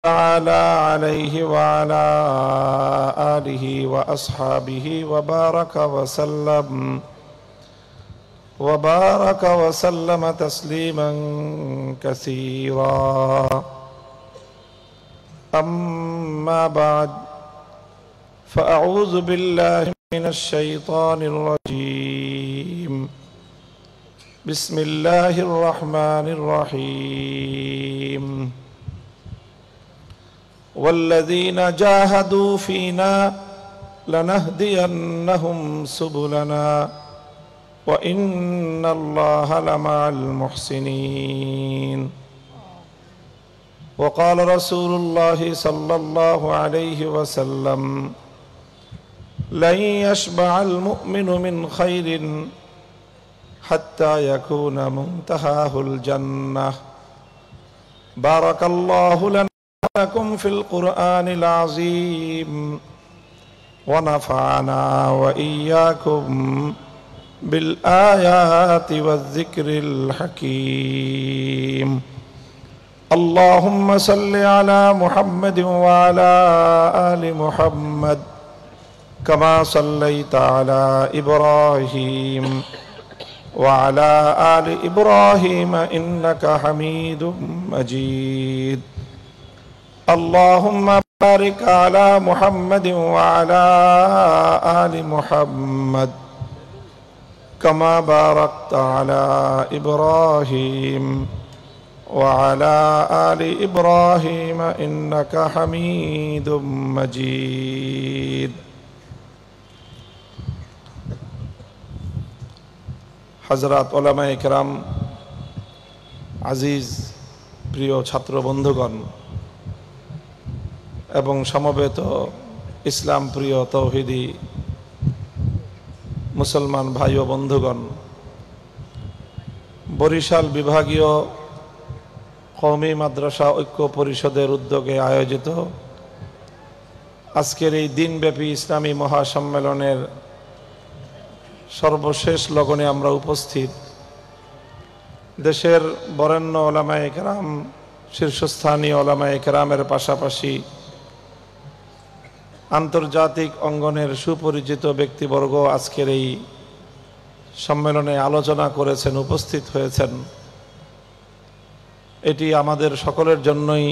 تعالى عليه وعلى آله وأصحابه وبارك وسلم تسليما كثيرا. أما بعد، فأعوذ بالله من الشيطان الرجيم. بسم الله الرحمن الرحيم. والذين جاهدوا فينا لنهدينهم سبلنا وإن الله لمع المحسنين. وقال رسول الله صلى الله عليه وسلم: لن يشبع المؤمن من خير حتى يكون منتهاه الجنة. بارك الله لنا لكم في القرآن العظيم ونفعنا وإياكم بالآيات والذكر الحكيم. اللهم صل على محمد وعلى آل محمد كما صليت على إبراهيم وعلى آل إبراهيم إنك حميد مجيد. اللهم بارك على محمد وعلى آل محمد كما باركت على إبراهيم وعلى آل إبراهيم إنك حميد مجيد. হযরত উলামায়ে কেরাম, আজিজ প্রিয় ছাত্র বন্ধুগণ এবং সমবেত ইসলাম প্রিয় তৌহিদি মুসলমান ভাই ও বন্ধুগণ, বরিশাল বিভাগীয় কওমি মাদ্রাসা ঐক্য পরিষদের উদ্যোগে আয়োজিত আজকের এই দিনব্যাপী ইসলামী মহাসম্মেলনের সর্বশেষ লগনে আমরা উপস্থিত। দেশের বরেণ্য উলামায়ে কেরাম, শীর্ষস্থানীয় উলামায়ে কেরামের পাশাপাশি আন্তর্জাতিক অঙ্গনের সুপরিচিত ব্যক্তিবর্গ আজকের এই সম্মেলনে আলোচনা করেছেন, উপস্থিত হয়েছেন। এটি আমাদের সকলের জন্যই,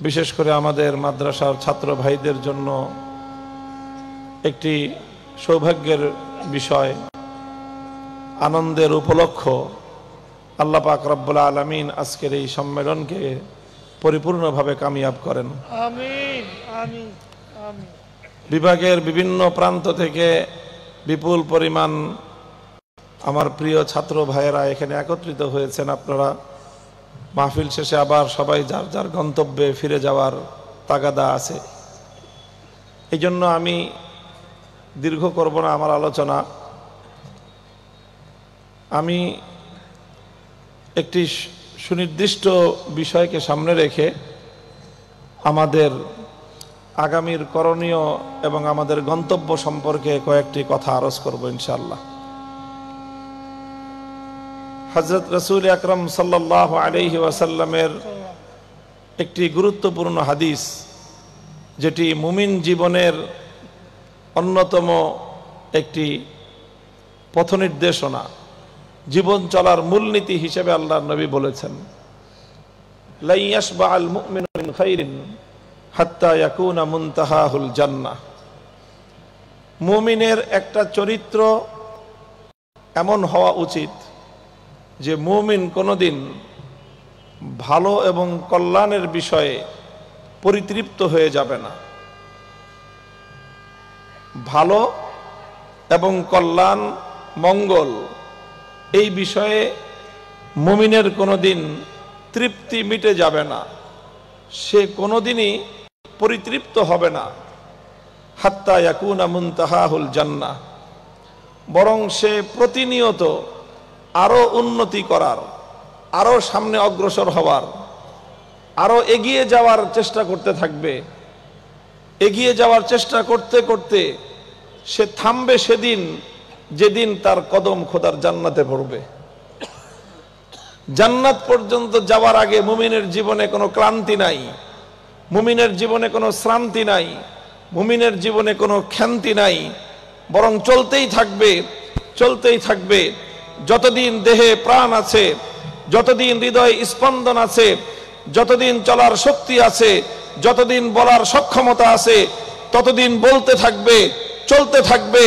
বিশেষ করে আমাদের মাদ্রাসার ছাত্র ভাইদের জন্য একটি সৌভাগ্যের বিষয়, আনন্দের উপলক্ষ। আল্লাহ পাক রব্বুল আলামিন আজকের এই সম্মেলনকে পরিপূর্ণভাবে কামিয়াব করেন, আমিন আমিন আমিন। বিভাগের বিভিন্ন প্রান্ত থেকে বিপুল পরিমাণ আমার প্রিয় ছাত্র ভাইয়েরা এখানে একত্রিত হয়েছেন। আপনারা মাহফিল শেষে আবার সবাই যার যার গন্তব্যে ফিরে যাওয়ার তাগাদা আছে। এই জন্য আমি দীর্ঘ করব না আমার আলোচনা। আমি একটি সুনির্দিষ্ট বিষয়কে সামনে রেখে আমাদের আগামীর করণীয় এবং আমাদের গন্তব্য সম্পর্কে কয়েকটি কথা আরজ করব ইনশাআল্লাহ। হযরত রাসূল আকরাম সাল্লাল্লাহু আলাইহি ওয়াসাল্লামের একটি গুরুত্বপূর্ণ হাদিস, যেটি মুমিন জীবনের অন্যতম একটি পথনির্দেশনা, জীবন চলার মূলনীতি হিসেবে আল্লাহর নবী বলেছেন, লা ইয়াশবা'আল মুমিনু মিন খাইরিন হাত্তা ইয়াকুনা মুনতাহাহুল জান্নাহ। মুমিনের একটা চরিত্র এমন হওয়া উচিত যে মুমিন কোনোদিন ভালো এবং কল্যাণের বিষয়ে পরিতৃপ্ত হয়ে যাবে না। ভালো এবং কল্যাণ, মঙ্গল, এই বিষয়ে মুমিনের কোনোদিন তৃপ্তি মিটে যাবে না, সে কোনোদিনই পরিতৃপ্ত হবে না। হাত্তা ইয়াকুনা মুনতাহাহুল জান্নাহ, বরং সে প্রতিনিয়ত আরো উন্নতি করার, আরো সামনে অগ্রসর হওয়ার, আরো এগিয়ে যাওয়ার চেষ্টা করতে থাকবে। এগিয়ে যাওয়ার চেষ্টা করতে করতে সে থামবে সেদিন যেদিন তার কদম খোদার জান্নাতে পড়বে। জান্নাত পর্যন্ত যাওয়ার আগে মুমিনের জীবনে কোনো ক্লান্তি নাই, মুমিনের জীবনে কোনো শ্রান্তি নাই, মুমিনের জীবনে কোনো ক্ষান্তি নাই, বরং চলতেই থাকবে, চলতেই থাকবে। যতদিন দেহে প্রাণ আছে, যতদিন হৃদয় স্পন্দন আছে, যতদিন চলার শক্তি আছে, যতদিন বলার সক্ষমতা আছে, ততদিন বলতে থাকবে, চলতে থাকবে,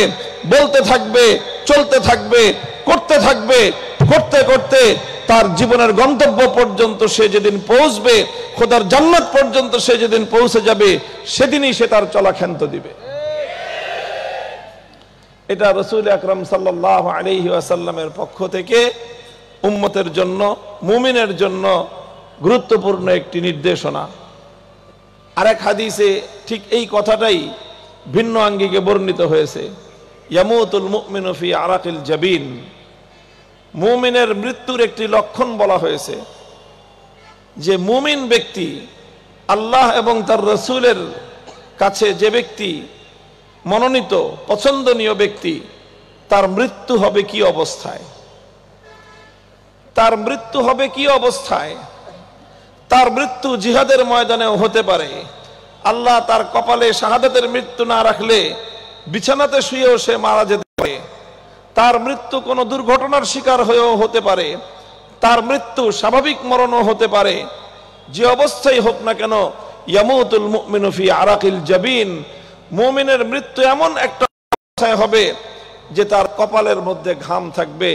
বলতে থাকবে, চলতে থাকবে, করতে থাকবে। করতে করতে তার জীবনের গন্তব্য পর্যন্ত সে যেদিন পৌঁছবে, খোদার জান্নাত পর্যন্ত সে যেদিন পৌঁছে যাবে, সেদিনই সে তার চলা ক্ষান্ত দিবে। এটা রাসূল আকরাম সাল্লাল্লাহু আলাইহি ওয়াসাল্লামের পক্ষ থেকে উম্মতের জন্য, মুমিনের জন্য গুরুত্বপূর্ণ একটি নির্দেশনা। আরেক হাদিসে ঠিক এই কথাটাই ভিন্ন আঙ্গিকে বর্ণিত হয়েছে। ইয়ামুতুল মুমিনু ফি আরাকিল জাবিন, মুমিনের মৃত্যুর একটি লক্ষণ বলা হয়েছে যে মুমিন ব্যক্তি, আল্লাহ এবং তার রাসূলের কাছে যে ব্যক্তি মনোনীত, পছন্দনীয় ব্যক্তি, তার মৃত্যু হবে কি অবস্থায়, তার মৃত্যু হবে কি অবস্থায়। তার মৃত্যু জিহাদের ময়দানেও হতে পারে। আল্লাহ তার কপালে শাহাদাতের মৃত্যু না রাখলে বিছানাতে শুয়েও সে মারা যেতে পারে। তার মৃত্যু কোনো দুর্ঘটনার শিকার হয়েও হতে পারে। তার মৃত্যু স্বাভাবিক মরণও হতে পারে। যে অবস্থায় হোক না কেন, ইয়ামুতুল মুমিনু ফি আরাকিল জাবিন, মুমিনের মৃত্যু এমন একটা অবস্থায় হবে যে তার কপালের মধ্যে ঘাম থাকবে,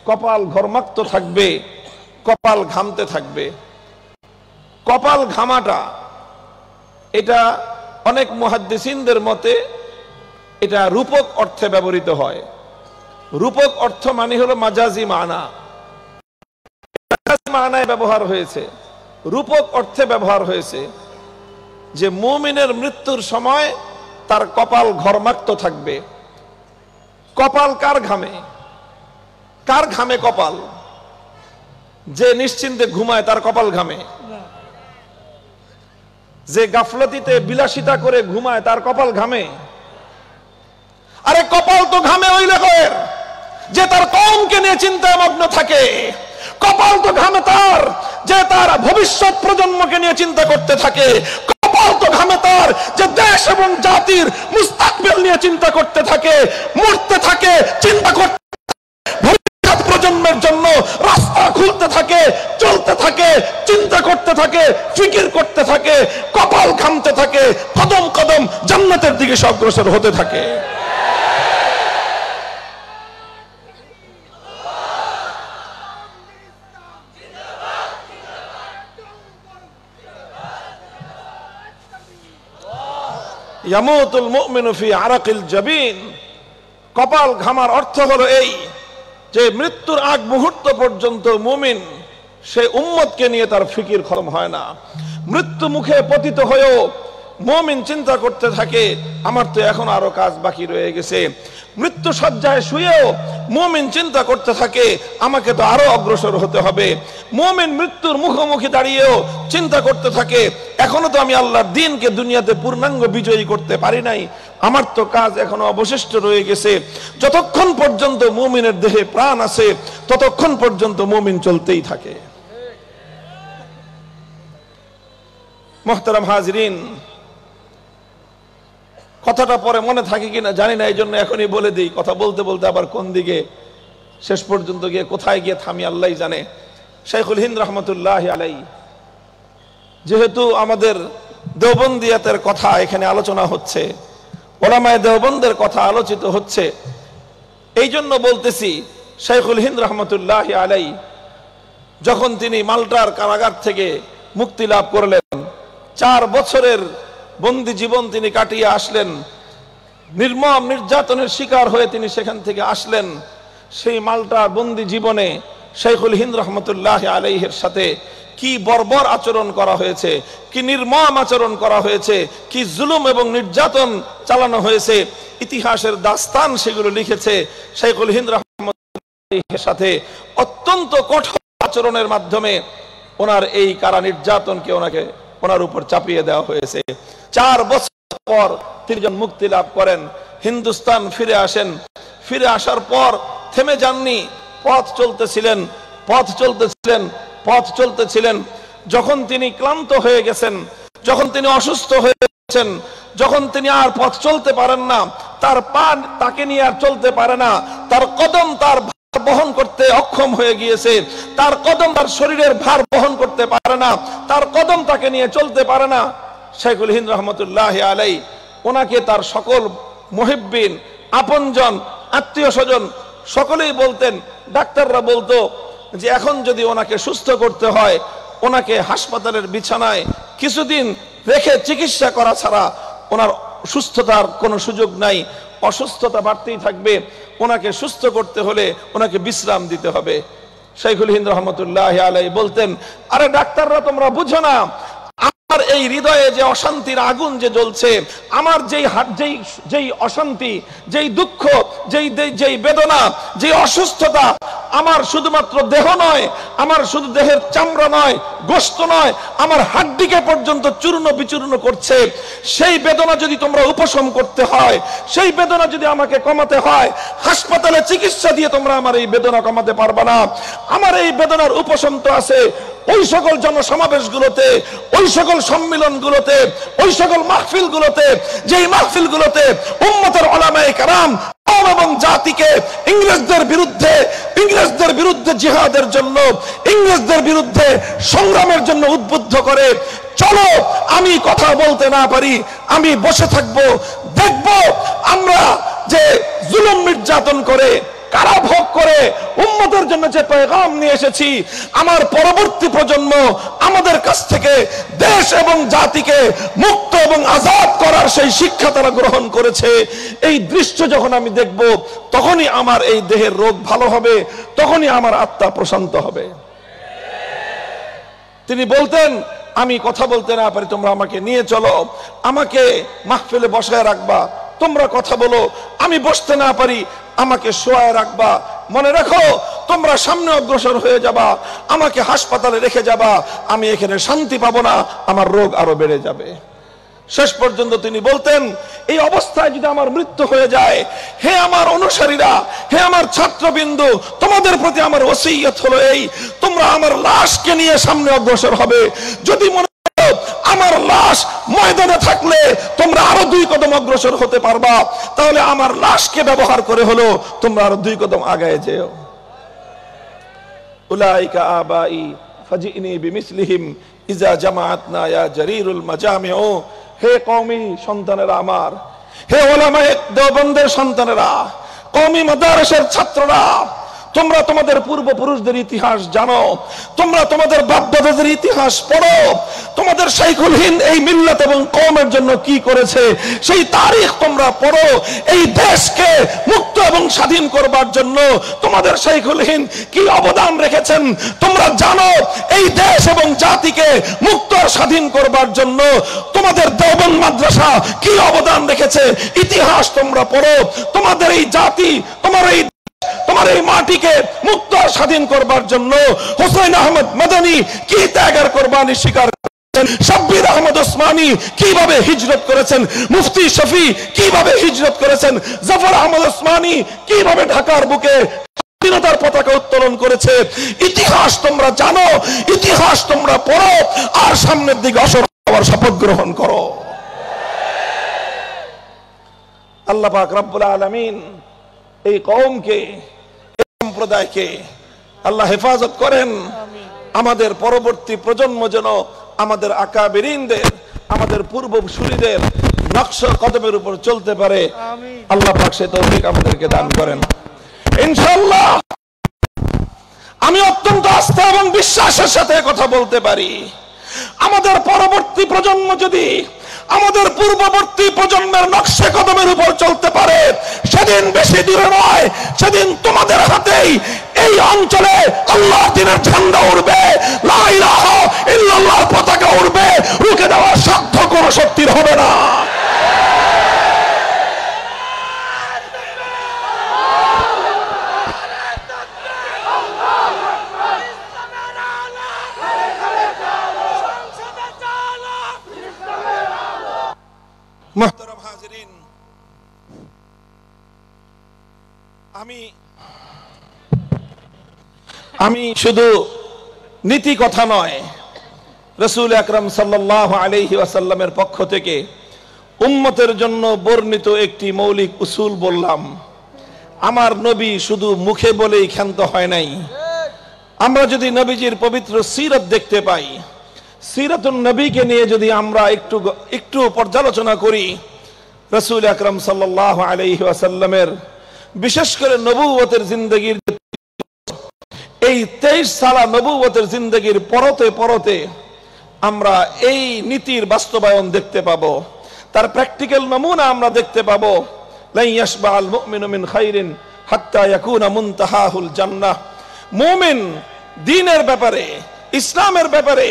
কপাল ঘর্মাক্ত থাকবে, কপাল ঘামতে থাকবে। কপাল ঘামাটা, এটা অনেক মুহাদ্দিসিনদের মতে এটা রূপক অর্থে ব্যবহৃত হয়। রূপক অর্থ মানে হলো মাজাজি মানা, মাজাজি মানায় ব্যবহার হয়েছে, রূপক অর্থে ব্যবহার হয়েছে যে মুমিনের মৃত্যুর সময় তার কপাল ঘর্মাক্ত থাকবে। কপাল কার ঘামে? কার ঘামে কপাল? যে নিশ্চিন্তে ঘুমায় তার কপাল ঘামে। যে গাফলতিতে বিলাসিতা করে ঘুমায় তার কপাল ঘামে। আরে কপাল তো ঘামে ওই লোকের যে তার কওমকে নিয়ে চিন্তায় মগ্ন থাকে। কপাল তো ঘামে তার যে তার ভবিষ্যৎ প্রজন্মকে নিয়ে চিন্তা করতে থাকে। কপাল তো ঘামে তার যে দেশ এবং জাতির মুস্তাকবিল নিয়ে চিন্তা করতে থাকে, মরতে থাকে, চিন্তা করতে, ভবিষ্যৎ প্রজন্মের জন্য রাস্তা খুলতে থাকে, চলতে থাকে, চিন্তা করতে থাকে, ফিকির করতে থাকে, কপাল ঘামতে থাকে, কদম কদম জান্নাতের দিকে অগ্রসর হতে থাকে। ইয়ামুতুল মুমিনু ফি আরাকিল জাবিন, কপাল ঘামার অর্থ হলো এই যে মৃত্যুর আগ মুহূর্ত পর্যন্ত মুমিন সে উম্মতকে নিয়ে তার ফিকির খতম হয় না। মৃত্যু মুখে পতিত হয়েও মুমিন চিন্তা করতে থাকে আমার তো এখন আরো কাজ বাকি রয়ে গেছে। মৃত্যু শয্যায় শুয়েও মুমিন চিন্তা করতে থাকে আমাকে তো আরো অগ্রসর হতে হবে। মুমিন মৃত্যুর মুখোমুখি দাঁড়িয়েও চিন্তা করতে থাকে এখনো তো আমি আল্লাহর দ্বীনকে দুনিয়াতে পূর্ণাঙ্গ বিজয়ী করতে পারি নাই, আমার তো কাজ এখনো অবশিষ্ট রয়ে গেছে। যতক্ষণ পর্যন্ত মুমিনের দেহে প্রাণ আছে ততক্ষণ পর্যন্ত মুমিন চলতেই থাকে। মুহতারাম হাজরিন, কথাটা পরে মনে থাকে কিনা জানি না, এই জন্য এখনই বলে দিই। কথা বলতে বলতে আবার কোন দিকে শেষ পর্যন্ত গিয়ে কোথায় গিয়ে থামি আল্লাহ জানে। শাইখুল হিন্দ রহমতুল্লাহ আলাই, যেহেতু আমাদের দেওবন্দিয়াতের কথা এখানে আলোচনা হচ্ছে, ওলামায়ে দেওবন্দের কথা আলোচিত হচ্ছে, এই জন্য বলতেছি শাইখুল হিন্দ রহমতুল্লাহ আলাই যখন তিনি মাল্টার কারাগার থেকে মুক্তি লাভ করলেন, 4 বছরের বন্দী জীবন তিনি কাটিয়ে আসলেন, নির্মম নির্যাতনের শিকার হয়ে তিনি সেখান থেকে আসলেন। সেই মাল্টার বন্দী জীবনে শাইখুল হিন্দ রহমতুল্লাহ আলাইহির সাথে কি বর্বর আচরণ করা হয়েছে, কি নির্মম আচরণ করা হয়েছে, কি জুলুম এবং নির্যাতন চালানো হয়েছে, ইতিহাসের দাস্তান সেগুলো লিখেছে। শাইখুল হিন্দ রহমতুল্লাহর সাথে অত্যন্ত কঠোর আচরণের মাধ্যমে ওনার এই কারা নির্যাতনকে ওনার উপর চাপিয়ে দেওয়া হয়েছে। 4 বছর পর তিনি যখন মুক্তি লাভ করেন, হিন্দুস্তান ফিরে আসেন। ফিরে আসার পর থেমে যাননি, পথ চলতেছিলেন। পথ চলতেছিলেন। যখন তিনি ক্লান্ত হয়ে গেছেন, যখন তিনি অসুস্থ হয়ে গেছেন, যখন তিনি আর পথ চলতে পারেন না, তার পা তাকে নিয়ে আর চলতে পারে না, তার কদম তার বহন করতে অক্ষম হয়ে গিয়েছে, তার কদম তার শরীরের ভার বহন করতে পারে না, তার কদম তাকে নিয়ে চলতে পারে না। শাইখুল হিন্দ রহমতুল্লাহ আলাই ওনাকে তার সকল মুহিব্বিন, আপনজন, আত্মীয় স্বজন সকলেই বলতেন, ডাক্তাররা বলতো যে এখন যদি ওনাকে সুস্থ করতে হয়, ওনাকে হাসপাতালের বিছানায় কিছুদিন রেখে চিকিৎসা করা ছাড়া ওনার সুস্থতার কোনো সুযোগ নাই, অসুস্থতা বাড়তেই থাকবে। ওনাকে সুস্থ করতে হলে ওনাকে বিশ্রাম দিতে হবে। শাইখুল হিন্দ রহমতুল্লাহ আলাই বলতেন, আরে ডাক্তাররা তোমরা বুঝো না, আমার এই হৃদয়ে যে অশান্তির আগুন যে জ্বলছে, আমার যেই অশান্তি, যেই দুঃখ, যেই বেদনা, যে অসুস্থতা, আমার শুধুমাত্র দেহ নয়, আমার শুধু দেহের চামড়া নয়, গোশত নয়, আমার হাড্ডিকে পর্যন্ত চূর্ণ বিচূর্ণ করছে। সেই বেদনা যদি তোমরা উপশম করতে হয়, সেই বেদনা যদি আমাকে কমাতে হয়, হাসপাতালে চিকিৎসা দিয়ে তোমরা আমার এই বেদনা কমাতে পারবে না। আমার এই বেদনার উপশম তো আছে ওই সকল জনসমাবেশগুলোতে, ওই সকল সম্মিলনগুলোতে, ওই সকল মাহফিলগুলোতে, যেই মাহফিলগুলোতে উম্মতের উলামায়ে কেরাম এবং জাতিকে ইংরেজদের বিরুদ্ধে জিহাদের জন্য, ইংরেজদের বিরুদ্ধে সংগ্রামের জন্য উদ্বুদ্ধ করে। চলো, আমি কথা বলতে না পারি, আমি বসে থাকবো, দেখব আমরা যে জুলুম নির্যাতন করে, কারাভোগ করে উম্মতের জন্য যে পেগাম নিয়ে এসেছি, আমার পরবর্তী প্রজন্ম আমাদের কাছ থেকে দেশ এবং জাতিকে মুক্ত এবং আজাদ করার সেই শিক্ষা তারা গ্রহণ করেছে। এই দৃশ্য যখন আমি দেখব, তখনই আমার এই দেহের রোগ ভালো হবে, তখনই আমার আত্মা প্রশান্ত হবে। তিনি বলতেন, আমি কথা বলতে না পারি, তোমরা আমাকে নিয়ে চলো, আমাকে মাহফিলে বসায় রাখবা, তোমরা কথা বলো, আমি বসতে না পারি, আমাকে শোয়ায় রাখবা, মনে রাখো তোমরা সামনে অগ্রসর হয়ে যাবা, আমাকে হাসপাতালে রেখে যাবা, আমি এখানে শান্তি পাবো না, আমার রোগ আরো বেড়ে যাবে। শেষ পর্যন্ত তিনি বলতেন, এই অবস্থায় যদি আমার মৃত্যু হয়ে যায়, হে আমার অনুসারীরা, হে আমার ছাত্রবিন্দু, তোমাদের প্রতি আমার ওসিয়ত হলো এই, তোমরা আমার লাশকে নিয়ে সামনে অগ্রসর হবে। যদি মনে আমার লাশ ময়দানে থাকলে তোমরা আরো 2 কদম অগ্রসর হতে পারবা, তাহলে আমার লাশকে ব্যবহার করে হলো তোমরা আরো 2 কদম আগায় যেও। উলাইকা আবাই ফাজিনি বিমিসলিহিম ইজা জামাআতনা ইয়া জারিরুল মাজামিউ। হে কওমি সন্তানেরা আমার, হে উলামায়ে দেওবন্দের সন্তানেরা, কওমি মাদ্রাসার ছাত্ররা, তোমরা তোমাদের পূর্বপুরুষদের ইতিহাস জানো, তোমরা তোমাদের বাপ-দাদাদের ইতিহাস পড়ো, তোমাদের শাইখুল হিন্দ এই মিল্লাত এবং কওমের জন্য কি করেছে সেই তারিখ তোমরা পড়ো। এই দেশকে মুক্ত এবং স্বাধীন করবার জন্য তোমাদের শাইখুল হিন্দ কি অবদান রেখেছেন তোমরা জানো। এই দেশ এবং জাতিকে মুক্ত স্বাধীন করবার জন্য তোমাদের দেওবন্দ মাদ্রাসা কি অবদান রেখেছে ইতিহাস তোমরা পড়ো। তোমাদের এই জাতি, তোমার এই মাটিকে মুক্ত স্বাধীন করবার জন্য হুসাইন আহমদ মাদানী কি ত্যাগের কোরবানি স্বীকার করেছেন, শাব্বির আহমদ ওসমানী কিভাবে হিজরত করেছেন, মুফতি শফি কিভাবে হিজরত করেছেন, জাফর আহমদ ওসমানী কিভাবে ঢাকার বুকে স্বাধীনতার পতাকা উত্তোলন করেছে। ইতিহাস তোমরা জানো, ইতিহাস তোমরা পড়ো, আর সামনের দিকে অগ্রসর হওয়ার শপথ গ্রহণ করো। আল্লাহ পাক রব্বুল আলামিন এই কওমকে, এই সম্প্রদায়কে আল্লাহ হেফাজত করেন। আমাদের পরবর্তী প্রজন্ম যেন আমাদের আকাবিরিনদের, আমাদের পূর্বসূরীদের নকশ কদমের উপর চলতে পারে, আল্লাহ পাক সে তৌফিক আমাদেরকে দান করেন ইনশাআল্লাহ। আমি অত্যন্ত আস্থা এবং বিশ্বাসের সাথে কথা বলতে পারি, আমাদের পরবর্তী প্রজন্ম যদি আমাদের পূর্ববর্তী প্রজন্মের নকশে কদমের উপর চলতে পারে, সেদিন বেশি দূরে নয়, সেদিন তোমাদের হাতেই এই অঞ্চলে আল্লাহর দ্বীনের ঝান্ডা উড়বে, লা ইলাহা ইল্লাল্লাহর পতাকা উড়বে, রুখে দেওয়ার সাধ্য কোনো শক্তির হবে না। মুহতারাম হাজিরিন, আমি শুধু নীতি কথা নয়, রাসূল আকরাম সাল্লাল্লাহু আলাইহি ওয়াসাল্লামের পক্ষ থেকে উম্মতের জন্য বর্ণিত একটি মৌলিক উসুল বললাম। আমার নবী শুধু মুখে বলেই ক্ষান্ত হয় নাই। আমরা যদি নবীজির পবিত্র সিরাত দেখতে পাই, সিরাতুন নবীকে নিয়ে যদি আমরা একটু পর্যালোচনা করি, রাসূল আকরাম সাল্লাল্লাহু আলাইহি ওয়াসাল্লামের বিশেষ করে নবুয়তের জিন্দেগীর এই 23 সালা নবুয়তের জিন্দেগীর পরতে পরতে আমরা এই নীতির বাস্তবায়ন দেখতে পাবো, তার প্র্যাকটিক্যাল নমুনা আমরা দেখতে পাবো। লা ইয়াশবা'আল মুমিনু মিন খাইরিন হাত্তা ইয়াকুনা মুনতাহাহুল জান্নাহ। মুমিন দ্বীনের ব্যাপারে, ইসলামের ব্যাপারে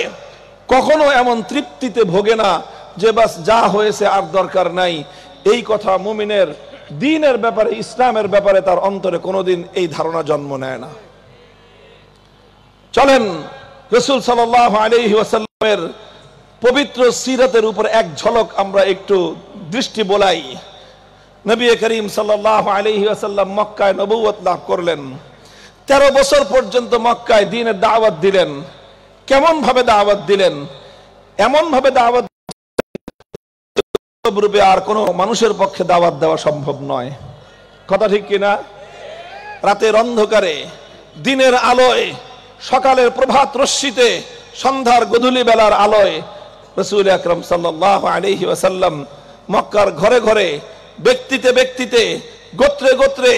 কখনো এমন তৃপ্তিতে ভোগে না যে বাস যা হয়েছে আর দরকার নাই। এই কথা মুমিনের দ্বীনের ব্যাপারে, ইসলামের ব্যাপারে তার অন্তরে কোনোদিন এই ধারণা জন্ম নেয় না। চলেন রাসূল সাল্লাল্লাহু আলাইহি ওয়াসাল্লামের পবিত্র সিরাতের উপর এক ঝলক আমরা একটু দৃষ্টি বোলাই। নবী করিম সাল্লাল্লাহু আলাইহি ওয়াসাল্লাম মক্কায় নবুয়ত লাভ করলেন। 13 বছর পর্যন্ত মক্কায় দ্বীনের দাওয়াত দিলেন। কেমন ভাবে দাওয়াত দিলেন? এমন ভাবে দাওয়াত রূপে আর কোনো মানুষের পক্ষে দাওয়াত দেওয়া সম্ভব নয়। কথা ঠিক কিনা? রাতের অন্ধকারে, দিনের আলোয়, সকালের প্রভাত রশ্মিতে, সন্ধ্যার গধূলি বেলার আলোয় রাসূল আকরাম সাল্লাল্লাহু আলাইহি ওয়াসাল্লাম মক্কার ঘরে ঘরে, ব্যক্তিতে ব্যক্তিতে, গোত্রে গোত্রে,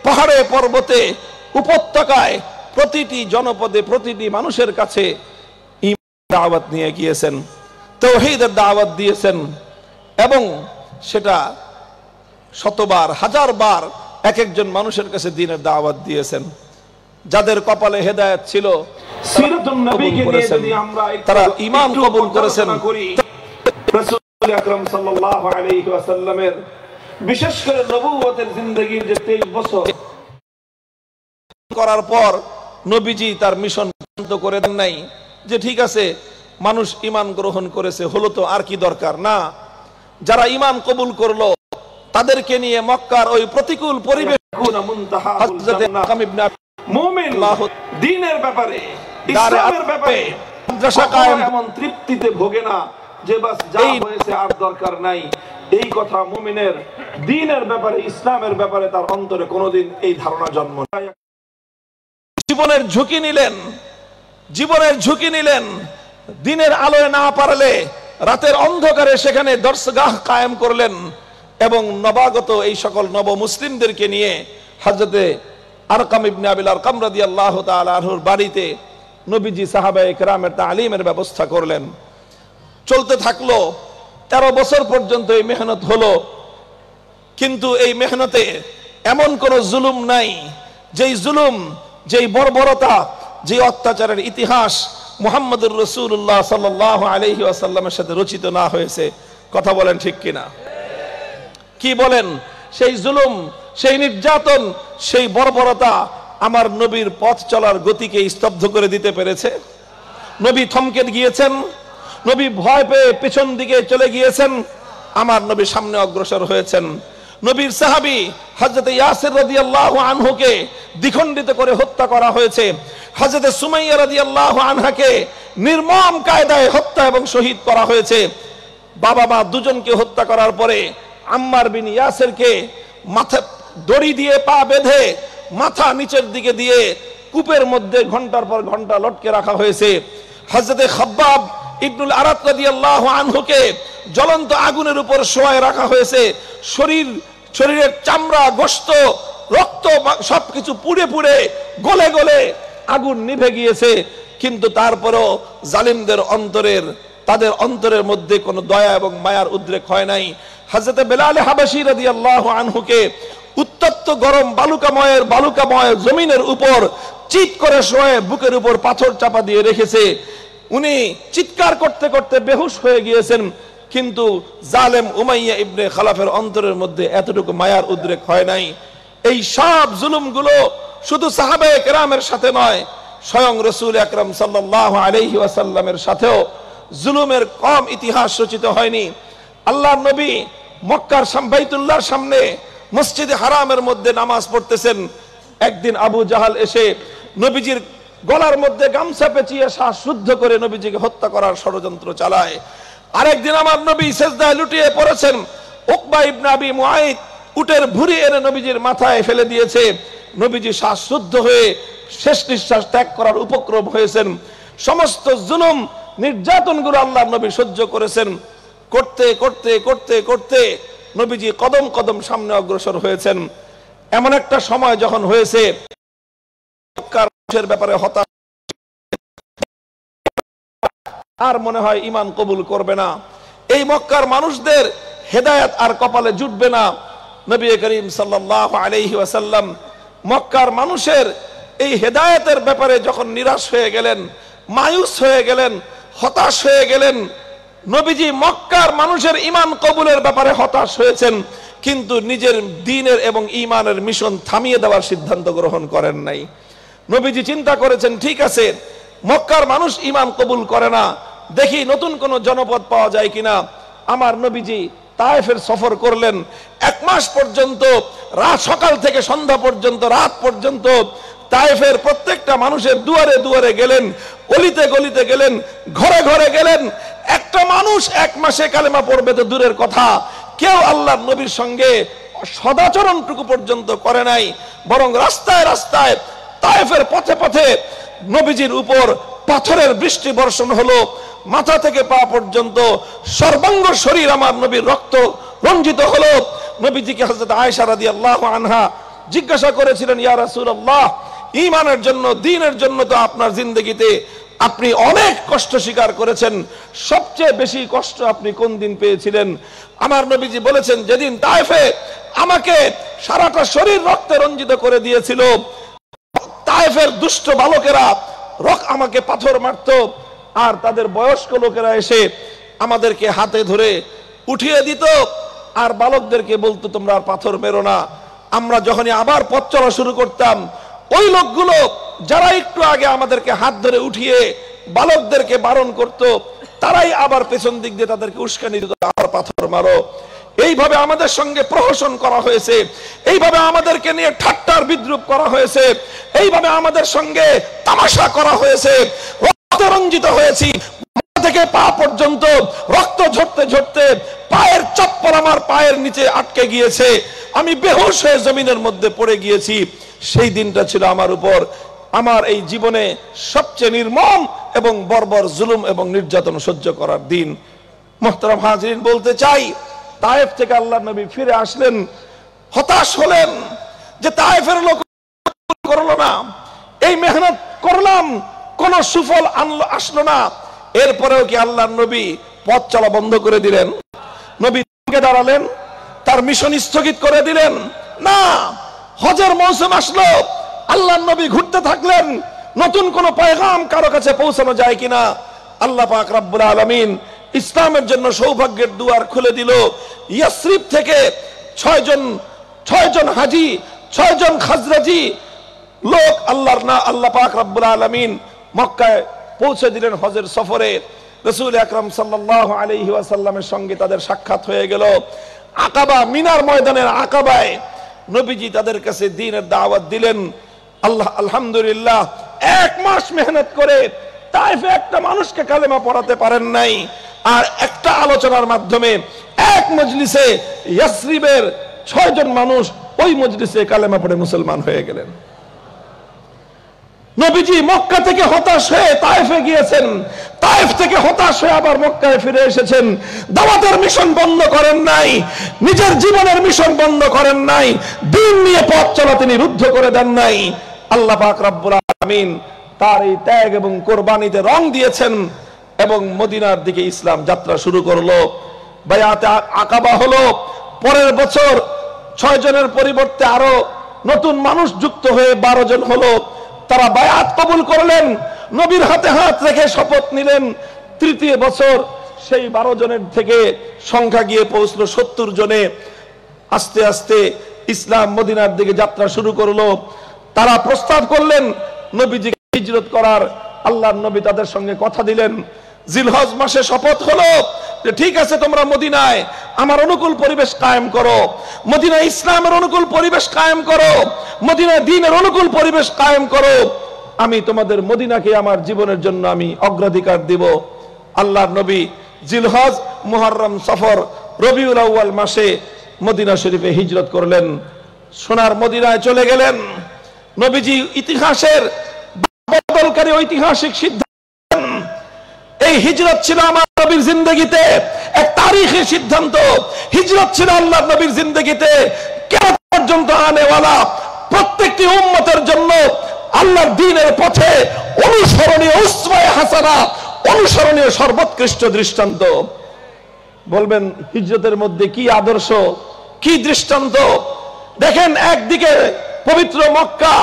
পাহাড়ে পর্বতে, উপত্যকায়, প্রতিটি জনপদে, প্রতিটি মানুষের কাছে ঈমানের দাওয়াত নিয়ে গিয়েছেন, তাওহীদের দাওয়াত দিয়েছেন এবং সেটা শতবার, হাজারবার এক একজন মানুষের কাছে দ্বীনের দাওয়াত দিয়েছেন। যাদের কপালে হেদায়েত ছিল, সিরাতুন নবীকে নিয়ে যদি আমরা তারা ঈমান কবুল করেছেন। রাসূল আকরাম সাল্লাল্লাহু আলাইহি ওয়াসাল্লামের বিশেষ করে নবুয়তের জিন্দেগীর যে 23 বছর করার পর নবীজি তার মিশন বন্ধ করে দেন নাই যে ঠিক আছে মানুষ ঈমান গ্রহণ করেছে, হলো তো আর কি দরকার। না, যারা ঈমান কবুল করলো তাদেরকে নিয়ে মক্কার ওই প্রতিকূল পরিবেশ হযরত আকাম ইবনে মুমিন দ্বীনের ব্যাপারে, ইসলামের ব্যাপারে মাদ্রাসা কায়েম এমন তৃপ্তিতে ভোগে না যে বাস যা হয়েছে আর দরকার নাই। এই কথা মুমিনের দ্বীনের ব্যাপারে, ইসলামের ব্যাপারে তার অন্তরে কোনোদিন এই ধারণা জন্ম নেয়। জীবনের ঝুঁকি নিলেন, জীবনের ঝুঁকি নিলেন। দিনের আলোয় না পারলে রাতের অন্ধকারে সেখানে দরসগাহ কায়েম করলেন এবং নবাগত এই সকল নব মুসলিমদেরকে নিয়ে হযরতে আরকাম ইবনে আবিল আরকাম রাদিয়াল্লাহু তাআলা আনহুর বাড়িতে নবীজি সাহাবায়ে কেরামের তালিমের ব্যবস্থা করলেন। চলতে থাকলো। 13 বছর পর্যন্ত এই মেহনত হলো, কিন্তু এই মেহনতে এমন কোন জুলুম নাই যেই জুলুম, যেই বর্বরতা, যে অত্যাচারের ইতিহাস মুহাম্মদুর রাসূলুল্লাহ সাল্লাল্লাহু আলাইহি ওয়াসাল্লামের সাথে রচিত না হয়েছে। কথা বলেন ঠিক কিনা? কি বলেন? সেই জুলুম, সেই নির্যাতন, সেই বর্বরতা আমার নবীর পথ চলার গতিকে স্তব্ধ করে দিতে পেরেছে? নবী থমকে গিয়েছেন, নবী ভয় পেয়ে পেছন দিকে চলে গিয়েছেন, আমার নবী সামনে অগ্রসর হয়েছেন। নবীর সাহাবী হযরত ইয়াসির রাদিয়াল্লাহু আনহুকে দ্বিখণ্ডিত করে হত্যা করা হয়েছে। হযরত সুমাইয়া রাদিয়াল্লাহু আনহাকে নির্মম কায়দায় হত্যা এবং শহীদ করা হয়েছে। বাবা মা দুজনকে হত্যা করার পরে আম্মার বিন ইয়াসিরকে মাথা দড়ি দিয়ে পা বেঁধে মাথা নিচের দিকে দিয়ে কূপের মধ্যে ঘন্টার পর ঘন্টা লটকে রাখা হয়েছে। হযরত খাব্বাব ইবনুল আরাত রাদিয়াল্লাহু আনহুকে জ্বলন্ত আগুনের উপর শোয়ায় রাখা হয়েছে। শরীরের চামড়া, গোশত, রক্ত সবকিছু পুড়ে পুড়ে গলে গলে আগুন নিভে গিয়েছে, কিন্তু তারপরও জালিমদের তাদের অন্তরের মধ্যে কোনো দয়া এবং মায়ার উদ্রেক হয় নাই। হযরত বেলাল হাবাশী রাদিয়াল্লাহু আনহুকে উত্তপ্ত গরম বালুকাময় জমিনের উপর চিৎ করে শোয়ে বুকের উপর পাথর চাপা দিয়ে রেখেছে। উনি চিৎকার করতে করতে বেহুশ হয়ে গিয়েছেন, কিন্তু জালেম উমাইয়া ইবনে খালাফের অন্তরের মধ্যে এতটুকু মায়ার উদ্রেক হয় নাই। এই সব জুলুমগুলো শুধু সাহাবায়ে কেরামের সাথে নয়, স্বয়ং রাসূল আকরাম সাল্লাল্লাহু আলাইহি ওয়াসাল্লামের সাথেও জুলুমের কম ইতিহাস রচিত হয়নি। আল্লাহর নবী মক্কার বাইতুল্লাহর সামনে মসজিদে হারামের মধ্যে নামাজ পড়তেছেন। একদিন আবু জাহাল এসে নবীজির গলার মধ্যে গামছা পেঁচিয়ে শ্বাসরুদ্ধ করে নবীজিকে হত্যা করার ষড়যন্ত্র চালায়। আরেকদিন আমার নবী সেজদায় লুটিয়ে পড়েছেন, উকবা ইবনে আবি মুআইত উটের ভুঁড়ি এনে নবীজির মাথায় ফেলে দিয়েছে। নবীজি শ্বাসরুদ্ধ হয়ে শেষ নিঃশ্বাস ত্যাগ করার উপক্রম হয়েছেন। সমস্ত জুলুম নির্যাতনগুলো আল্লাহর নবী সহ্য করেছেন। করতে করতে করতে করতে নবীজি কদম কদম সামনে অগ্রসর হয়েছেন। এমন একটা সময় যখন হয়েছে মক্কার মানুষের ব্যাপারে হতাশ, আর মনে হয় ঈমান কবুল করবে না, এই মক্কার মানুষদের হেদায়েত আর কপালে জুটবে না। নবী করিম সাল্লাল্লাহু আলাইহি ওয়াসাল্লাম মক্কার মানুষের এই হেদায়েতের ব্যাপারে যখন নিরাশ হয়ে গেলেন, মায়ুস হয়ে গেলেন, হতাশ হয়ে গেলেন, নবীজি মক্কার মানুষের ঈমান কবুলের ব্যাপারে হতাশ হয়েছেন, কিন্তু নিজের দ্বীনের এবং ঈমানের মিশন থামিয়ে দেওয়ার সিদ্ধান্ত গ্রহণ করেন নাই। নবীজি চিন্তা করেছেন, ঠিক আছে, মক্কার মানুষ ঈমান কবুল করে না, দেখি নতুন কোন জনপদ পাওয়া যায় কিনা। আমার নবীজি তায়েফের সফর করলেন। 1 মাস পর্যন্ত, রাত সকাল থেকে সন্ধ্যা পর্যন্ত, রাত পর্যন্ত তায়েফের প্রত্যেকটা মানুষের দুয়ারে দুয়ারে গেলেন, অলিতে গলিতে গেলেন, ঘরে ঘরে গেলেন। একটা মানুষ 1 মাসে কালেমা পড়বে তো দূরের কথা, কেউ আল্লাহর নবীর সঙ্গে সদাচরণটুকু পর্যন্ত করে নাই, বরং রাস্তায় রাস্তায় তায়েফের পথে পথে নবীজির উপর পাথরের বৃষ্টি বর্ষণ হলো। মাথা থেকে পা পর্যন্ত সর্বাঙ্গ শরীর আমার নবীর রক্ত রঞ্জিত হলো। নবীজিকে হযরত আয়েশা রাদিয়াল্লাহু আনহা জিজ্ঞাসা করেছিলেন, ইয়া রাসূলুল্লাহ, ঈমানের জন্য, দ্বীনের জন্য তো আপনার জিন্দেগিতে আপনি অনেক কষ্ট স্বীকার করেছেন, সবচেয়ে বেশি কষ্ট আপনি কোন দিন পেয়েছিলেন? আমার নবীজি বলেছেন, যেদিন তায়েফে আমাকে সারাটা শরীর রক্তে রঞ্জিত করে দিয়েছিল, তায়েফের দুষ্ট বালকেরা আমাকে পাথর মারত, আর তাদের বয়স্ক লোকেরা এসে আমাদেরকে হাতে ধরে উঠিয়ে দিত, আর বালকদেরকে বলতো তোমরা আর পাথর মেরো না। আমরা যখনই আবার পথ চলা শুরু করতাম, ওই লোকগুলো যারা একটু আগে আমাদেরকে হাত ধরে উঠিয়ে বালকদেরকে বারণ করত, তারাই আবার পেছন দিক দিয়ে তাদেরকে উস্কানি দিত, আবার পাথর মারো। এইভাবে আমাদের সঙ্গে প্রহসন করা হয়েছে, এইভাবে আমাদেরকে নিয়ে ঠাট্টার বিদ্রুপ করা হয়েছে, এইভাবে আমাদের সঙ্গে তামাশা করা হয়েছে। রক্তে রঞ্জিত হয়েছি, মাথা থেকে পা পর্যন্ত রক্ত ঝরতে ঝরতে পায়ের চপ্পল আমার পায়ের নিচে আটকে গিয়েছে, আমি বেহুশ হয়ে জমিনের মধ্যে পড়ে গিয়েছি। সেই দিনটা ছিল আমার উপর আমার এই জীবনে সবচেয়ে নির্মম এবং বর্বর জুলুম এবং নির্যাতন সহ্য করার দিন। মুহতারাম হাজিরিন, বলতে চাই, তায়েফ থেকে আল্লাহর নবী ফিরে আসলেন, হতাশ হলেন যে তায়েফের লোক করলো না, এই মেহনত করলাম, কোন সুফল আসলো না। এরপরেও কি আল্লাহর নবী পথ চলা বন্ধ করে দিলেন? নবী দাঁড়ালেন, তার মিশন স্থগিত করে দিলেন? না। হজের মৌসুম আসলো, আল্লাহর নবী ঘুরতে থাকলেন, নতুন কোন পয়গাম কারো কাছে পৌঁছানো যায় কিনা। আল্লাহ পাক রব্বুল আলামিন ইসলামের জন্য সৌভাগ্যের দুয়ার খুলে দিল। ইয়াসরিব থেকে 6 জন হাজি, 6 জন খাজরাজি লোক আল্লাহ পাক রব্বুল আলামিন মক্কায় পৌঁছে দিলেন হজের সফরে। রাসূল আকরাম সাল্লাল্লাহু আলাইহি ওয়াসাল্লামের সঙ্গে তাদের সাক্ষাৎ হয়ে গেল। আকাবা, মিনার ময়দানের আকাবায় নবীজি তাদের কাছে দ্বীনের দাওয়াত দিলেন। আলহামদুলিল্লাহ, 1 মাস মেহনত করে তায়েফে একটা মানুষকে কালেমা পড়াতে পারেন নাই, আর একটা আলোচনার মাধ্যমে এক মজলিসে ইয়াসরিবের 6 জন মানুষ ওই মজলিসে কালেমা পড়ে মুসলমান হয়ে গেলেন। নবীজি মক্কা থেকে হতাশ হয়ে তায়েফে গিয়েছেন, তায়েফ থেকে হতাশ হয়ে আবার মক্কায় ফিরে এসেছেন। দাওয়াতের মিশন বন্ধ করেন নাই, নিজের জীবনের মিশন বন্ধ করেন নাই, দ্বীন নিয়ে পথ চলা তিনি রুদ্ধ করে দেন নাই। আল্লাহ পাক রব্বুল আলামিন তার এই ত্যাগ এবং কোরবানিতে রং দিয়েছেন এবং মদিনার দিকে ইসলাম যাত্রা শুরু করলো। বায়াতে আকাবা হলো। পরের বছর 6 জনের পরিবর্তে আরো নতুন মানুষ যুক্ত হয়ে 12 জন হলো। তারা বায়াত কবুল করলেন, নবীর হাতে হাত রেখে শপথ নিলেন। তৃতীয় বছর সেই 12 জনের থেকে সংখ্যা গিয়ে পৌঁছলো 70 জনে। আস্তে আস্তে ইসলাম মদিনার দিকে যাত্রা শুরু করলো। তারা প্রস্তাব করলেন নবীজিকে হিজরত করার। আল্লাহর নবী তাদের সঙ্গে কথা দিলেন। জিলহজ মাসে শপথ হলো যে ঠিক আছে, তোমরা মদিনায় আমার অনুকূল পরিবেশ কায়েম করো, মদিনায় ইসলামের অনুকূল পরিবেশ কায়েম করো, মদিনায় দ্বীনের অনুকূল পরিবেশ কায়েম করো। আমি তোমাদের মদিনাকে আমার জীবনের জন্য আমি অগ্রাধিকার দিব। আল্লাহর নবী জিলহজ, মুহররম, সফর, রবিউল আউয়াল মাসে মদিনা শরীফে হিজরত করলেন, সোনার মদিনায় চলে গেলেন। নবীজি ইতিহাসের বদলকারী ঐতিহাসিক সিদ্ধান্ত, এই হিজরত ছিল আমার নবীর জিন্দেগিতে এক তারিখী সিদ্ধান্ত। হিজরত ছিল আল্লাহর নবীর জিন্দেগিতে কিয়ামত পর্যন্ত আনেওয়ালা প্রত্যেকটি উম্মতের জন্য আল্লাহর দ্বীনের পথে অনুসরণীয় উসওয়ায়ে হাসানা, অনুসরণীয় সর্বোৎকৃষ্ট দৃষ্টান্ত। বলবেন হিজরতের মধ্যে কি আদর্শ, কি দৃষ্টান্ত? দেখেন, একদিকে পবিত্র মক্কা,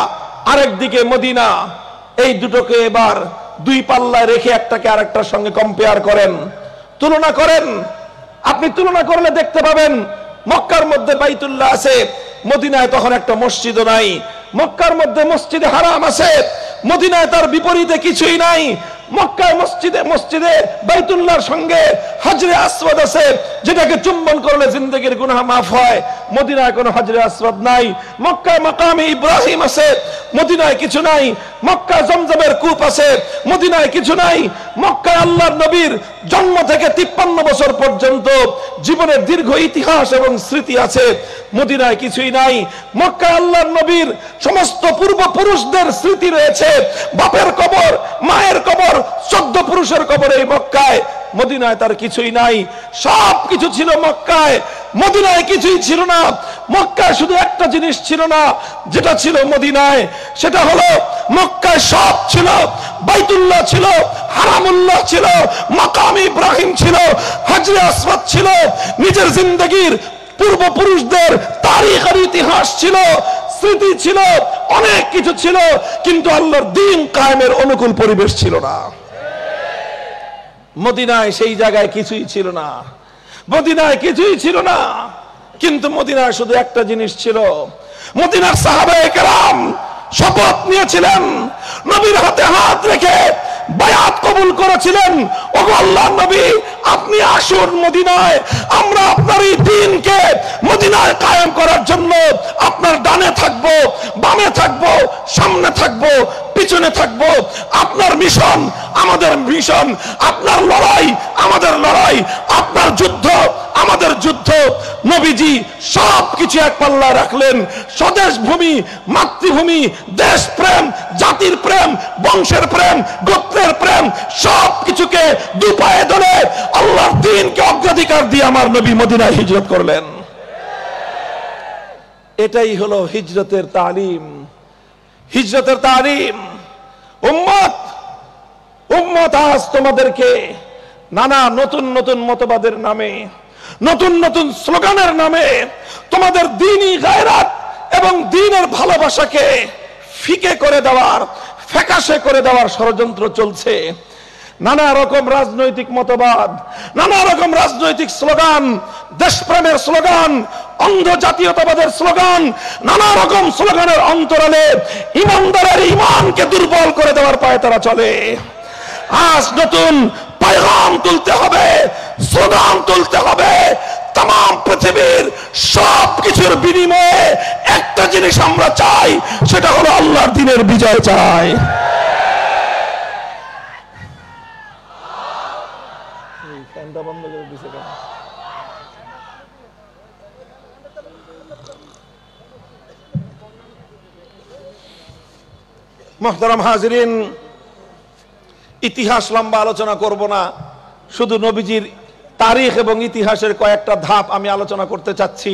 আরেকদিকে মদিনা। এই দুটোকে এবার দুই পাল্লায় রেখে একটাকে আরেকটার সঙ্গে কম্পেয়ার করেন, তুলনা করেন। আপনি তুলনা করলে দেখতে পাবেন মক্কার মধ্যে বাইতুল্লাহ আছে, মদিনায় তখন একটা মসজিদও নাই। মক্কার মধ্যে মসজিদে হারাম আছে, মদিনায় তার বিপরীতে কিছুই নাই। মক্কায় মসজিদে বাইতুল্লাহর সঙ্গে হাজরে আসওয়াদ আছে, যেটাকে চুম্বন করলে জিন্দেগির গুনাহ মাফ হয়। মদিনায় কোনো হাজরে আসওয়াদ নাই। মক্কায় মাকামে ইব্রাহিম আছে, মদিনায় কিছু নাই। মক্কায় জমজমের কূপ আছে, মদিনায় কিছু নাই। মক্কায় আল্লাহর নবীর জন্ম থেকে 53 বছর পর্যন্ত জীবনের দীর্ঘ ইতিহাস এবং স্মৃতি আছে, মদিনায় কিছুই নাই। মক্কায় আল্লাহর নবীর সমস্ত পূর্বপুরুষদের স্মৃতি রয়েছে, বাপের কবর, মায়ের কবর, 14 পুরুষের কবর এই মক্কায়। মদিনায় তার কিছুই নাই। সব কিছু ছিল মক্কায়, মদিনায় কিছুই ছিল না। মক্কায় শুধু একটা জিনিস ছিল না, যেটা ছিল মদিনায়, সেটা হলো মক্কায় সব ছিল। বাইতুল্লাহ ছিল, হারামুল্লাহ ছিল, মাকাম ইব্রাহিম ছিল, হাজরে আসওয়াদ ছিল, নিজের জিন্দেগির পূর্বপুরুষদের তারিখ আর ইতিহাস ছিল, স্মৃতি ছিল, অনেক কিছু ছিল, কিন্তু আল্লাহর দ্বীন কায়েমের অনুকূল পরিবেশ ছিল না। মদিনায় সেই জায়গায় কিছুই ছিল না, মদিনায় কিছুই ছিল না। কিন্তু মদিনায় শুধু একটা জিনিস ছিল। মদিনার সাহাবায়ে কেরাম শপথ নিয়েছিলেন, নবীর হাতে হাত রেখে বায়াত কবুল করেছিলেন, ওগো আল্লাহর নবী, আপনি আসুন মদিনায়, আমরা আপনার এই দ্বীনকে মদিনায় কায়েম করার জন্য আপনার ডানে থাকবো, বামে থাকবো, সামনে থাকবো, পিছনে থাকবো। আপনার মিশন আমাদের মিশন, আপনার লড়াই আমাদের লড়াই, আপনার যুদ্ধ আমাদের যুদ্ধ। নবীজি সবকিছু এক পাল্লা রাখলেন। স্বদেশ ভূমি, মাতৃভূমি, দেশ প্রেম, জাতির প্রেম, বংশের প্রেম, গোত্রের প্রেম, সবকিছুকে দুপায়ে ধরে আল্লাহর দ্বীনকে অগ্রাধিকার দিয়ে আমার নবী মদিনায় হিজরত করলেন। এটাই হলো হিজরতের তালিম, হিজরতের তালিম। উম্মত আজ তোমাদেরকে নানা নতুন নতুন মতবাদের নামে, নতুন নতুন স্লোগানের নামে তোমাদের দ্বীনি গায়রাত এবং দ্বীনের ভালোবাসাকে ফিকে করে দেওয়ার, ফ্যাকাশে করে দেওয়ার ষড়যন্ত্র চলছে। নানা রকম রাজনৈতিক মতবাদ, নানা রকম রাজনৈতিক স্লোগান, দেশপ্রেমের স্লোগান, অন্ধ জাতীয়তাবাদের স্লোগান, নানা রকম স্লোগানের অন্তরালে ইমানদারের ইমানকে দুর্বল করে দেওয়ার পায়ে তারা চলে। আজ নতুন পয়গাম তুলতে হবে, স্লোগান তুলতে হবে। তাম পৃথিবীর সব কিছুর বিনিময়ে একটা জিনিস আমরা চাই, সেটা হলো আল্লাহর দ্বীনের বিজয় চাই। বন্ধ করে দিছে। মুহতারাম হাজিরিন, ইতিহাস লম্বা আলোচনা করব না, শুধু নবীজির তারিখ এবং ইতিহাসের কয়েকটা ধাপ আমি আলোচনা করতে চাচ্ছি।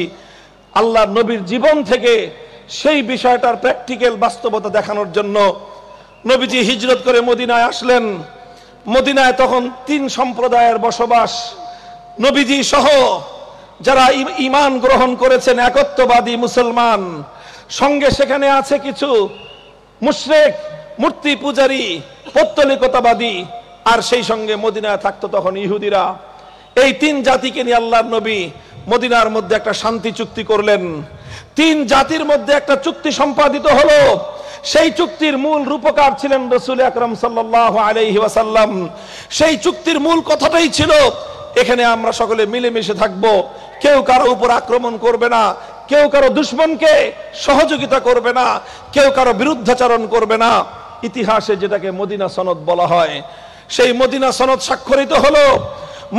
আল্লাহর নবীর জীবন থেকে সেই বিষয়টার প্র্যাকটিক্যাল বাস্তবতা দেখানোর জন্য নবীজি হিজরত করে মদিনায় আসলেন। মদিনায় তখন 3 সম্প্রদায়ের বসবাস। নবীজি সহ যারা ঈমান গ্রহণ করেছেন, একত্ববাদী মুসলমান, সঙ্গে সেখানে আছে কিছু মুশরিক, মূর্তি পূজারী, পৌত্তলিকতাবাদী, আর সেই সঙ্গে মদিনায় থাকতো তখন ইহুদিরা। এই 3 জাতিকে নিয়ে আল্লাহর নবী মদিনার মধ্যে একটা শান্তি চুক্তি করলেন। 3 জাতির মধ্যে একটা চুক্তি সম্পাদিত হলো। সেই চুক্তির মূল রূপকার ছিলেন রাসূল আকরাম সাল্লাল্লাহু আলাইহি ওয়াসাল্লাম। সেই চুক্তির মূল কথাটাই ছিল, এখানে আমরা সকলে মিলেমিশে থাকব, কেউ কারো উপর আক্রমণ করবে না, কেউ কারো দুশমনকে সহযোগিতা করবে না, কেউ কারো বিরুদ্ধাচরণ করবে না। ইতিহাসে যেটাকে মদিনা সনদ বলা হয়, সেই মদিনা সনদ স্বাক্ষরিত হলো।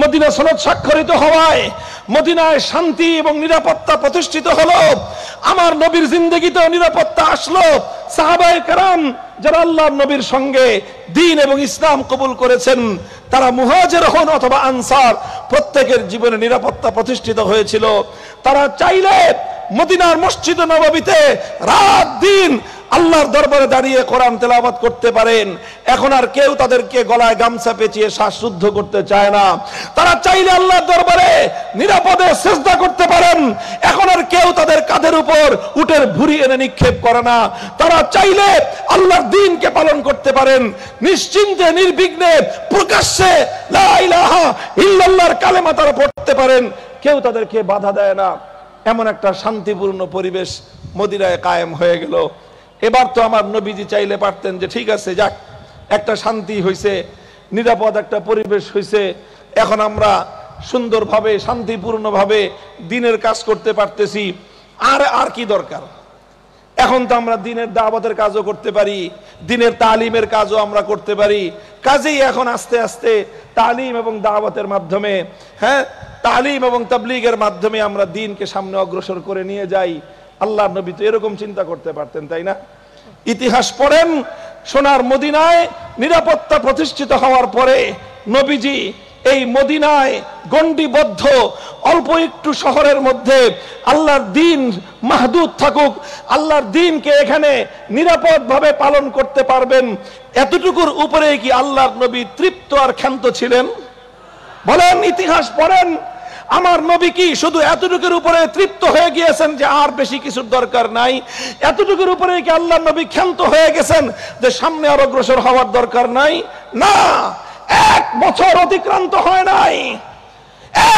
মদিনা সনদ স্বাক্ষরিত হওয়ায় মদিনায় শান্তি এবং নিরাপত্তা প্রতিষ্ঠিত হলো। আমার নবীর জিন্দেগিতেও নিরাপত্তা আসলো। সাহাবায়ে কেরাম যারা আল্লাহর নবীর সঙ্গে দ্বীন এবং ইসলাম কবুল করেছেন, তারা মুহাজির হন অথবা আনসার, প্রত্যেকের জীবনে নিরাপত্তা প্রতিষ্ঠিত হয়েছিল। তারা চাইলে মদিনার মসজিদ নববীতে রাত দিন আল্লাহর দরবারে দাঁড়িয়ে কোরআন তেলাওয়াত করতে পারেন। এখন আর কেউ তাদেরকে গলায় গামছা পেঁচিয়ে শ্বাসরুদ্ধ করতে চায় না। তারা চাইলে আল্লাহর দরবারে নিরাপদে সিজদা করতে পারেন। এখন আর কেউ তাদের কাঁধের উপর উটের ভুঁড়ি এনে নিক্ষেপ করে না। তারা চাইলে আল্লাহর দ্বীনকে পালন করতে পারেন নিশ্চিন্তে, নির্বিঘ্নে, প্রকাশ্যে লা ইলাহা ইল্লাল্লাহর কালেমা তারা পড়তে পারেন। কেউ তাদেরকে বাধা দেয় না। এমন একটা শান্তিপূর্ণ পরিবেশ মদিনায় কায়েম হয়ে গেল। এবার তো আমার নবীজি চাইলে পারতেন যে ঠিক আছে, যাক, একটা শান্তি হয়েছে, নিরাপদ একটা পরিবেশ হয়েছে, এখন আমরা সুন্দরভাবে শান্তিপূর্ণভাবে দ্বীনের কাজ করতে পারতেছি, আর কি দরকার। এখন তো আমরা দ্বীনের দাওয়াতের কাজও করতে পারি, দ্বীনের তালিমের কাজও আমরা করতে পারি। কাজেই এখন আস্তে আস্তে তালিম এবং দাওয়াতের মাধ্যমে, তালিম এবং তাবলীগের মাধ্যমে আমরা দ্বীনকে সামনে অগ্রসর করে নিয়ে যাই। আল্লাহর নবী তো এরকম চিন্তা করতে পারতেন, তাই না? ইতিহাস পড়েন, সোনার মদিনায় নিরাপত্তা প্রতিষ্ঠিত হওয়ার পরে নবীজি এই মদিনায় গণ্ডিবদ্ধ অল্প একটু শহরের মধ্যে আল্লাহর দ্বীন মাহদুদ থাকুক, আল্লাহর দ্বীনকে এখানে নিরাপদভাবে পালন করতে পারবেন, এতটুকুর উপরে কি আল্লাহর নবী তৃপ্ত আর ক্ষান্ত ছিলেন? বলেন, ইতিহাস পড়েন, আমার নবী কি শুধু এতটুকুর উপরে তৃপ্ত হয়ে গিয়েছেন যে আর বেশি কিছুর দরকার নাই? এতটুকুর উপরে কি আল্লাহর নবী ক্ষান্ত হয়ে গেছেন যে সামনে আর অগ্রসর হওয়ার দরকার নাই? না, 1 বছর অতিক্রান্ত হয় নাই।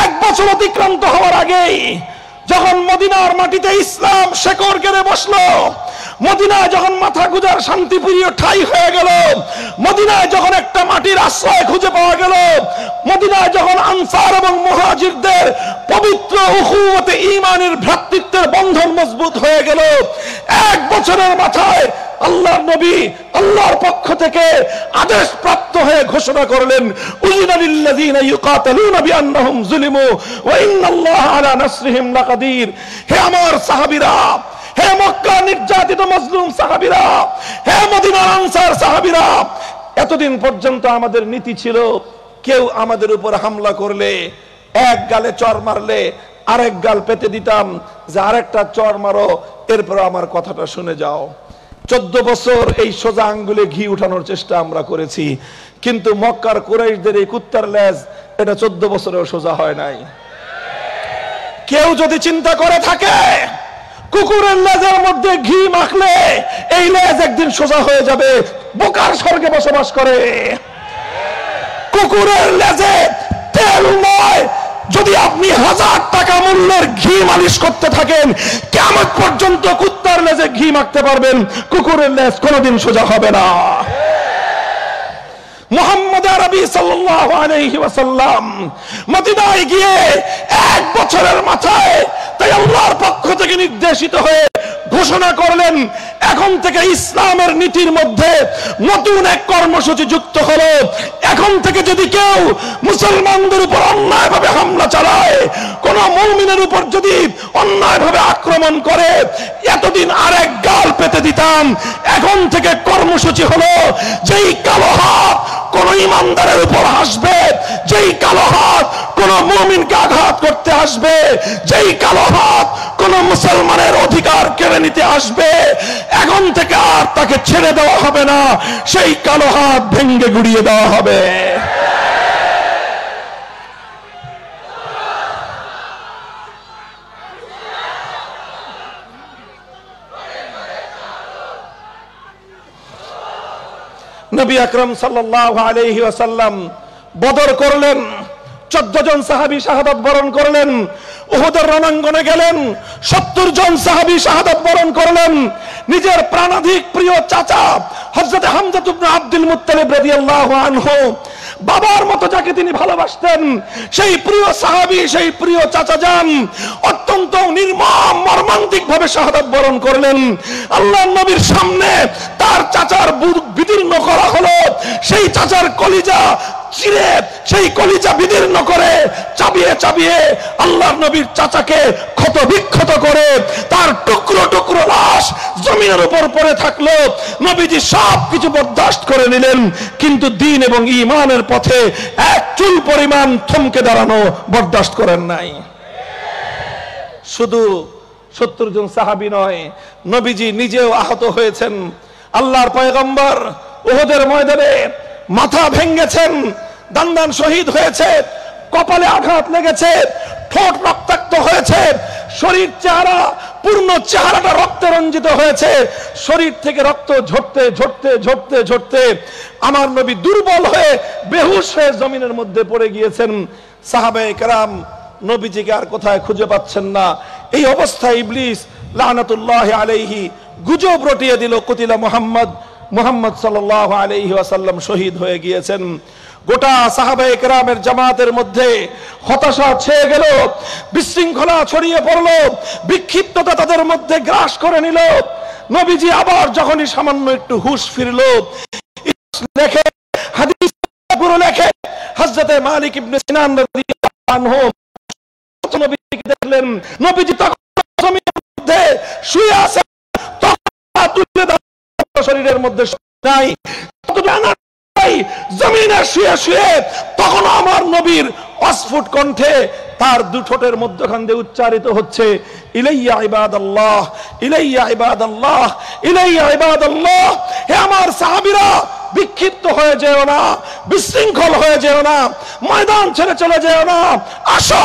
1 বছর অতিক্রান্ত হওয়ার আগেই যখন মদিনার মাটিতে ইসলাম শেকড় গেড়ে বসলো, মদিনায় যখন মাথা গুজার শান্তিপ্রিয় ঠাই হয়ে গেল, মদিনায় যখন একটা মাটির আশ্রয় খুঁজে পাওয়া গেল, মদিনায় যখন আনসার এবং মুহাজিরদের পবিত্র উখুওয়াতে ঈমানের ভ্রাতৃত্বের বন্ধন মজবুত হয়ে গেল, 1 বছরের মাথায় আল্লাহর নবী আল্লাহর পক্ষ থেকে আদেশ প্রাপ্ত হয়ে ঘোষণা করলেন, উযিনা লিল্লাযিনা ইউকাতালুনা বিআন্নাহুম যুলিমু ওয়া ইন্নাল্লাহা আলা নাসরিহিম লাকাদির। হে আমার সাহাবীরা, হে মক্কা নির্যাতিত মজলুম সাহাবীরা, হে মদিনার আনসার সাহাবীরা, এতদিন পর্যন্ত আমাদের নীতি ছিল কেউ আমাদের উপর হামলা করলে এক গালে চর মারলে আরেক গাল পেতে দিতাম যে আরেকটা চর মারো, এরপর আমার কথাটা শুনে যাও। 14 বছর এই সোজা আঙ্গুলে ঘি উঠানোর চেষ্টা আমরা করেছি, কিন্তু মক্কার কুরাইশদের এই কুত্তার লেজ এটা 14 বছরেও সোজা হয় নাই। কেউ যদি চিন্তা করে থাকে কুকুরের লেজের মধ্যে ঘি মাখলে এই লেজ একদিন সোজা হয়ে যাবে, বোকার স্বর্গে বসবাস করে। কুকুরের লেজে তেল নয়, যদি আপনি 1000 টাকা মূল্যের ঘি মালিশ করতে থাকেন, কিয়ামত পর্যন্ত কুত্তার লেজে ঘি মাখতে পারবেন, কুকুরের লেজ কোনোদিন সোজা হবে না। মুহাম্মদ আরবি সাল্লাল্লাহু আলাইহি ওয়াসাল্লাম মদিনায় গিয়ে 1 বছরের মাথায় তাই আল্লাহর পক্ষ থেকে নির্দেশিত হয়ে ঘোষণা করলেন, এখন থেকে ইসলামের নীতির মধ্যে নতুন এক কর্মসূচি যুক্ত হলো। এখন থেকে যদি কেউ মুসলমানদের উপর অন্যায়ভাবে হামলা চালায়, কোন মুমিনের উপর যদি অন্যায়ভাবে আক্রমণ করে, এতদিন আরেক গাল পেতে দিতাম। এখন থেকে কর্মসূচি হলো, যেই কালো হাত কোন ইমানদারের উপর আসবে, যেই কালো হাত কোন মুমিনকে আঘাত করতে আসবে, যেই কালো হাত কোন মুসলমানের অধিকার কেড়ে নিতে আসবে, এখন থেকে আর তাকে ছেড়ে দেওয়া হবে না, সেই কালো হাত ভেঙে গুড়িয়ে দেওয়া হবে। নবী আকরাম সাল্লাল্লাহু আলাইহি ওয়াসাল্লাম বদর করলেন, 14 জন সাহাবী শাহাদাত বরণ করলেন। উহুদের রণাঙ্গনে গেলেন, 70 জন সাহাবী শাহাদাত বরণ করলেন। নিজের প্রাণাধিক প্রিয় চাচা হযরত হামজা ইবনে আব্দুল মুত্তালিব রাদিয়াল্লাহু আনহু বাবার মতো যাকে তিনি ভালোবাসতেন, সেই প্রিয় সাহাবী, সেই প্রিয় চাচা যান অত্যন্ত নির্মম মর্মান্তিক ভাবে শাহাদাত বরণ করলেন। আল্লাহর নবীর সামনে তার চাচার বুক বিদীর্ণ করা হলো, সেই চাচার কলিজা চিরে, সেই কলিজা বিদীর্ণ করে চাবিয়ে চাবিয়ে আল্লাহর নবীর চাচাকে ক্ষত বিক্ষত করে তার টুকরো টুকরো লাশ জমিনের উপর পড়ে থাকলো। নবীজি সব কিছু বরদাস্ত করে নিলেন, কিন্তু দ্বীন এবং ঈমানের পথে এক চুল পরিমাণ থমকে দাঁড়ানো বরদাস্ত করেন নাই। শুধু 70 জন সাহাবী নয়, নবীজি নিজেও আহত হয়েছেন। আল্লাহর পয়গম্বর উহুদের ময়দানে মাথা ভেঙেছেন, দান্দান শহীদ হয়েছে, কপালে আঘাত লেগেছে, ঠোঁট রক্তাক্ত হয়েছে, শরীর চেহারা পূর্ণ চেহারাটা রক্তে রঞ্জিত হয়েছে। শরীর থেকে রক্ত ঝরতে ঝরতে ঝরতে ঝরতে আমার নবী দুর্বল হয়ে বেহুশ হয়ে জমিনের মধ্যে পড়ে গিয়েছেন। সাহাবায়ে কেরাম নবীজিকে আর কোথায় খুঁজে পাচ্ছেন না। এই অবস্থায় ইবলিস লানাতুল্লাহি আলাইহি গুজব রটিয়ে দিল, কুতিলা মুহাম্মদ সাল্লাল্লাহু আলাইহি ওয়াসাল্লাম শহীদ হয়ে গিয়েছেন। গোটা সাহাবায়ে কেরামের জামাতের মধ্যে হতাশা ছেয়ে গেল, বিশৃঙ্খলা ছড়িয়ে পড়ল, বিক্ষিপ্ততা তাদের মধ্যে গ্রাস করে নিল। নবীজি আবার যখনই সামান্য একটু হুঁশ ফিরল, লেখে হাদিস গুলো লেখে হযরতে মালিক ইবনে সিনান রাদিয়াল্লাহু আনহু নবীজিকে দেখলেন, নবীজি তখন জমিনের মধ্যে শুয়ে আছেন, তখন তুলে শরীরের মধ্যে নাই, জমিনে শুয়ে শুয়ে তখন আমার নবীর অস্ফুট কণ্ঠে তার দুঠোঁটের মধ্যখান দিয়ে উচ্চারিত হচ্ছে, ইলাইয়া ইবাদাল্লাহ, ইলাইয়া ইবাদাল্লাহ, ইলাইয়া ইবাদাল্লাহ। হে আমার সাহাবীরা, বিক্ষিপ্ত হয়ে যেও না, বিশৃঙ্খল হয়ে যেও না, ময়দান ছেড়ে চলে যেও না, আসো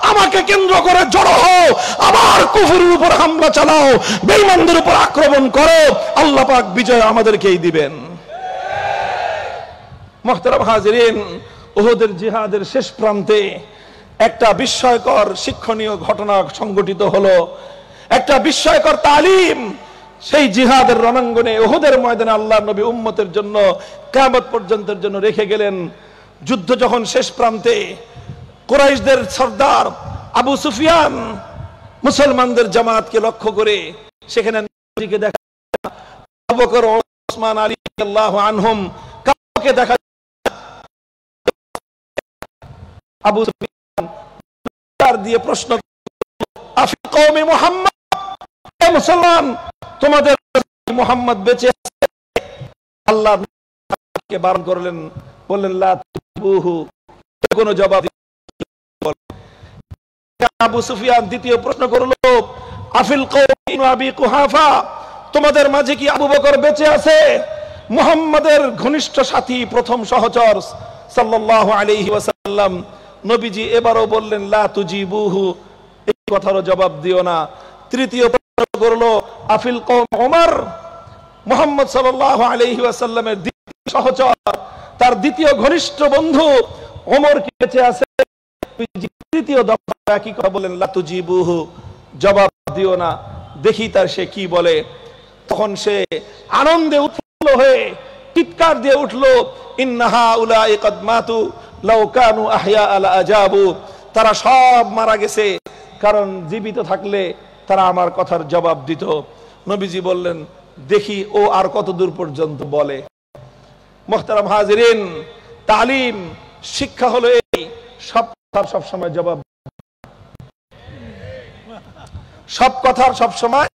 আমাকে কেন্দ্র করে জড়ো হও, আবার কুফরের উপর হামলা চালাও, বেঈমানদের উপর আক্রমণ করো, আল্লাহ পাক বিজয় আমাদেরকেই দিবেন। মুহতারাম হাজিরিন, উহুদের জিহাদের শেষ প্রান্তে একটা বিস্ময়কর শিক্ষণীয় ঘটনা সংঘটিত হলো, একটা বিস্ময়কর তালিম সেই জিহাদের রণাঙ্গনে উহুদের ময়দানে আল্লাহর নবী উম্মতের জন্য কিয়ামত পর্যন্তের জন্য রেখে গেলেন। যুদ্ধ যখন শেষ প্রান্তে, কুরাইশদের সরদার আবু সুফিয়ান মুসলমানদের জামাতকে লক্ষ্য করে সেখানে নবীকে দেখা, আবু বকর, ওসমান, আলী রাদিয়াল্লাহু আনহুম কাউকে দেখা, আবু সুফিয়ান দিয়ে প্রশ্ন, আফি কওমি মুহাম্মদ, হে মুসলমান তোমাদের মুহাম্মদ বেঁচে আছে? আল্লাহকে বারণ করলেন, বললেন লা তুবুহু, কোনো জবাব। আবু সুফিয়ান দ্বিতীয় প্রশ্ন করলো, আফিল কওমি আবি কুহাফা, তোমাদের মাঝে কি আবু বকর বেঁচে আছে? মুহাম্মাদের ঘনিষ্ঠ সাথী, প্রথম সহচর সাল্লাল্লাহু আলাইহি ওয়াসাল্লাম। নবীজি এবারও বললেন লা তুজিবুহু, এই কথারও জবাব দিও না। তৃতীয় প্রশ্ন করলো, আফিল কওম ওমর, মুহাম্মদ সাল্লাল্লাহু আলাইহি ওয়াসাল্লামের দ্বিতীয় সহচর, তার দ্বিতীয় ঘনিষ্ঠ বন্ধু ওমর কি বেঁচে আছে? তৃতীয় দফা একই কথা বলেন, লা তুজিবুহু, জবাব দিও না, দেখি তার সে কি বলে। তখন সে আনন্দে উৎফুল্ল হয়ে চিৎকার দিয়ে উঠলো, ইন্নাহা উলাই কদ মাতু লাউ কানু আহইয়া আলা আজাবু, তারা সব মারা গেছে, কারণ জীবিত থাকলে তারা আমার কথার জবাব দিত। নবীজি বললেন, দেখি ও আর কত দূর পর্যন্ত বলে। মুহতারাম হাজিরিন, তালিম শিক্ষা হলো এই, সব কথার সব সময় জবাব, সব কথার সব সময়,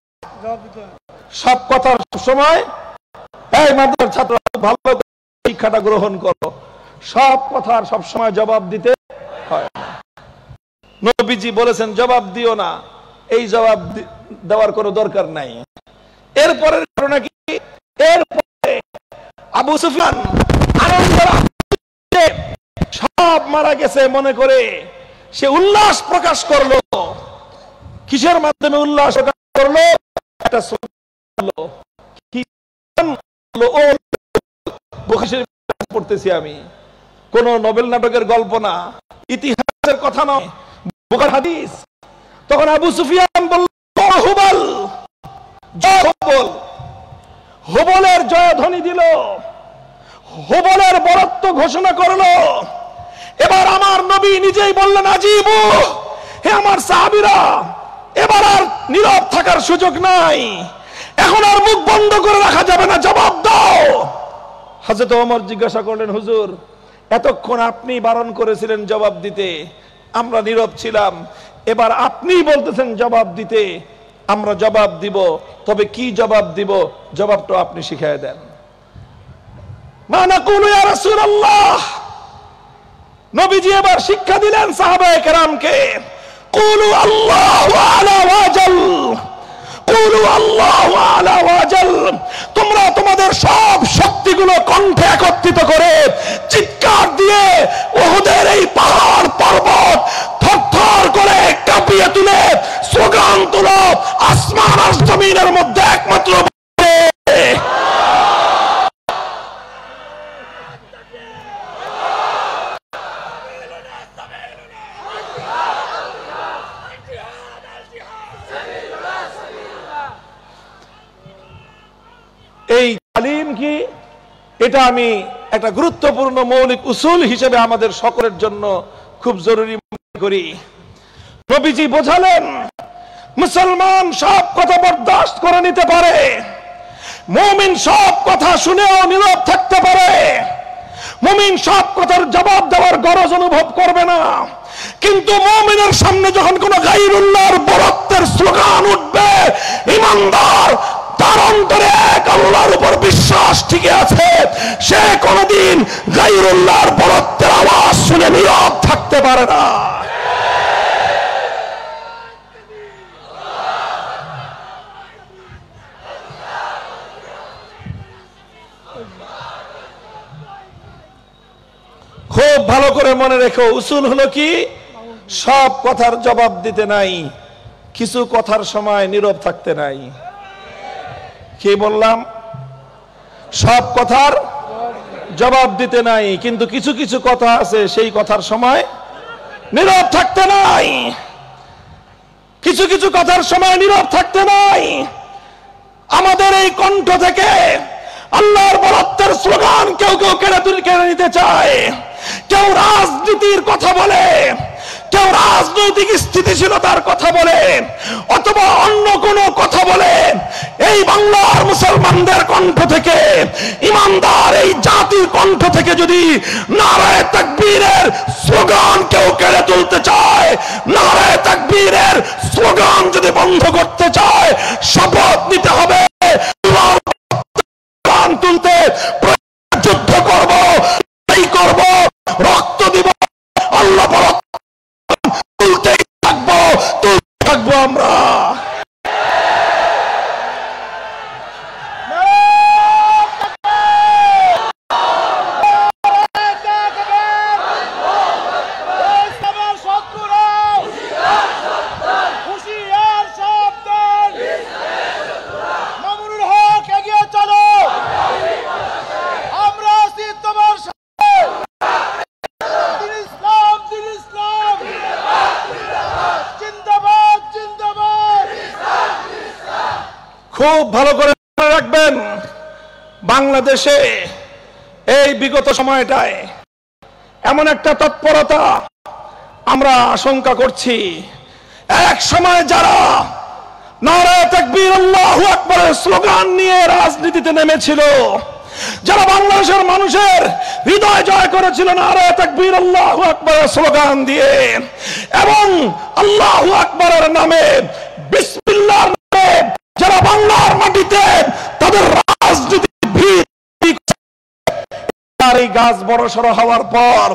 সব কথার সব সময়, এই মাদ্রাসার ছাত্র ভালো শিক্ষাটা গ্রহণ করো, সব কথার সব সময় জবাব দিতে হয়। নবীজি বলেছেন জবাব দিও না, এই জবাব দেওয়ার কোনো দরকার নাই। এরপরের ঘটনা কি? এরপরে আবু সুফিয়ান আনন্দ, সব মারা গেছে মনে করে সে উল্লাস প্রকাশ করলো। কিসের মাধ্যমে উল্লাস প্রকাশ করলো? একটা পড়তেছি আমি, কোন নোবেল নাটকের গল্প না, ইতিহাসের কথা নয়, বুখারীর হাদিস। তখন আবু সুফিয়ান বলল, হুবল, জয় হুবল, হুবলের জয়ধ্বনি দিল। হুবলের বরত্ব ঘোষণা করলো। এবার আমার নবী নিজেই বললেন, আজিবু, হে আমার সাহাবীরা, এবার আর নীরব থাকার সুযোগ নাই, এখন আর মুখ বন্ধ করে রাখা যাবে না, জবাব দাও। হযরত ওমর জিজ্ঞাসা করলেন, হুজুর, এতক্ষণ আপনি বারণ করেছিলেন জবাব দিতে, আমরা নীরব ছিলাম, এবার আপনি বলতেছেন জবাব দিতে, আমরা জবাব দিব, তবে কি জবাব দিব, জবাবটা আপনি শিখিয়ে দেন। মা নাকুলু ইয়া রাসূলুল্লাহ, নবীজি এবার শিক্ষা দিলেন সাহাবায়ে কেরামকে, কুলু আল্লাহু আলা ওয়াজাল, কুলু আল্লাহু আলা ওয়াজাল, তোমরা তোমাদের সব শক্তিগুলো কণ্ঠে একত্রিত করে চিৎকার দিয়ে উহুদের এই পাহাড় পর্বত থরথর করে কাঁপিয়ে তুলে স্লোগান তুলো, আসমান আর জমিনের মধ্যে একমাত্র এই তালিম কি, এটা আমি একটা গুরুত্বপূর্ণ মৌলিক উসুল হিসেবে আমাদের সকলের জন্য খুব জরুরি মনে করি। নবীজি বোঝালেন, মুসলমান সব কথা বরদাস্ত করে নিতে পারে, মুমিন সব কথা শুনেও নীরব থাকতে পারে, মুমিন সব কথার জবাব দেওয়ার গরজ অনুভব করবে না, কিন্তু মুমিনের সামনে যখন কোন গায়রুল্লাহর বরত্বের স্লোগান উঠবে, ইমানদার তার অন্তরে এক আল্লাহর উপর বিশ্বাস টিকে আছে, সে কোনদিন গায়রুল্লাহর বরত্বের আওয়াজ শুনে নীরব থাকতে পারে না। খুব ভালো করে মনে রেখো, উসুল হলো কি, সব কথার জবাব দিতে নাই, কিছু কথার সময় নীরব থাকতে নাই। কি বললাম? সব কথার জবাব দিতে নাই, কিন্তু কিছু কিছু কথা আছে সেই কথার সময় নীরব থাকতে নাই, কিছু কিছু কথার সময় নীরব থাকতে নাই। আমাদের এই কণ্ঠ থেকে আল্লাহর বরত্বের স্লোগান কেউ কেউ কেড়ে নিতে চায়, কেউ রাজনীতির কথা বলে, কেউ রাজনৈতিক স্থিতিশীলতার কথা বলে, অথবা অন্য কোনো কথা বলে। এই বাংলার মুসলমানদের কণ্ঠ থেকে, ইমানদার এই জাতির কণ্ঠ থেকে যদি নারায়ে তাকবীরের স্লোগান কেউ কেড়ে তুলতে চায়, নারায়ে তাকবীরের স্লোগান যদি বন্ধ করতে চায়, শপথ নিতে হবে তুলতে যুদ্ধ করব, এই করব, রক্ত দিব, আল্লাহ তুলতেই থাকবো, তুলতে থাকবো আমরা। খুব ভালো করে মনে রাখবেন, বাংলাদেশে এই বিগত সময়টায় এমন একটা তৎপরতা আমরা আশঙ্কা করছি, এক সময় যারা নারায়ে তাকবীর আল্লাহু আকবারের স্লোগান নিয়ে রাজনীতিতে নেমেছিল, যারা বাংলাদেশের মানুষের হৃদয় জয় করেছিল নারায়ে তাকবীর আল্লাহু আকবারের স্লোগান দিয়ে, এবং আল্লাহু আকবারের নামে, বিসমিল্লাহর নামে যারা বাংলার মাটিতে তাদের রাজনীতি গাছ বড়সড় হওয়ার পর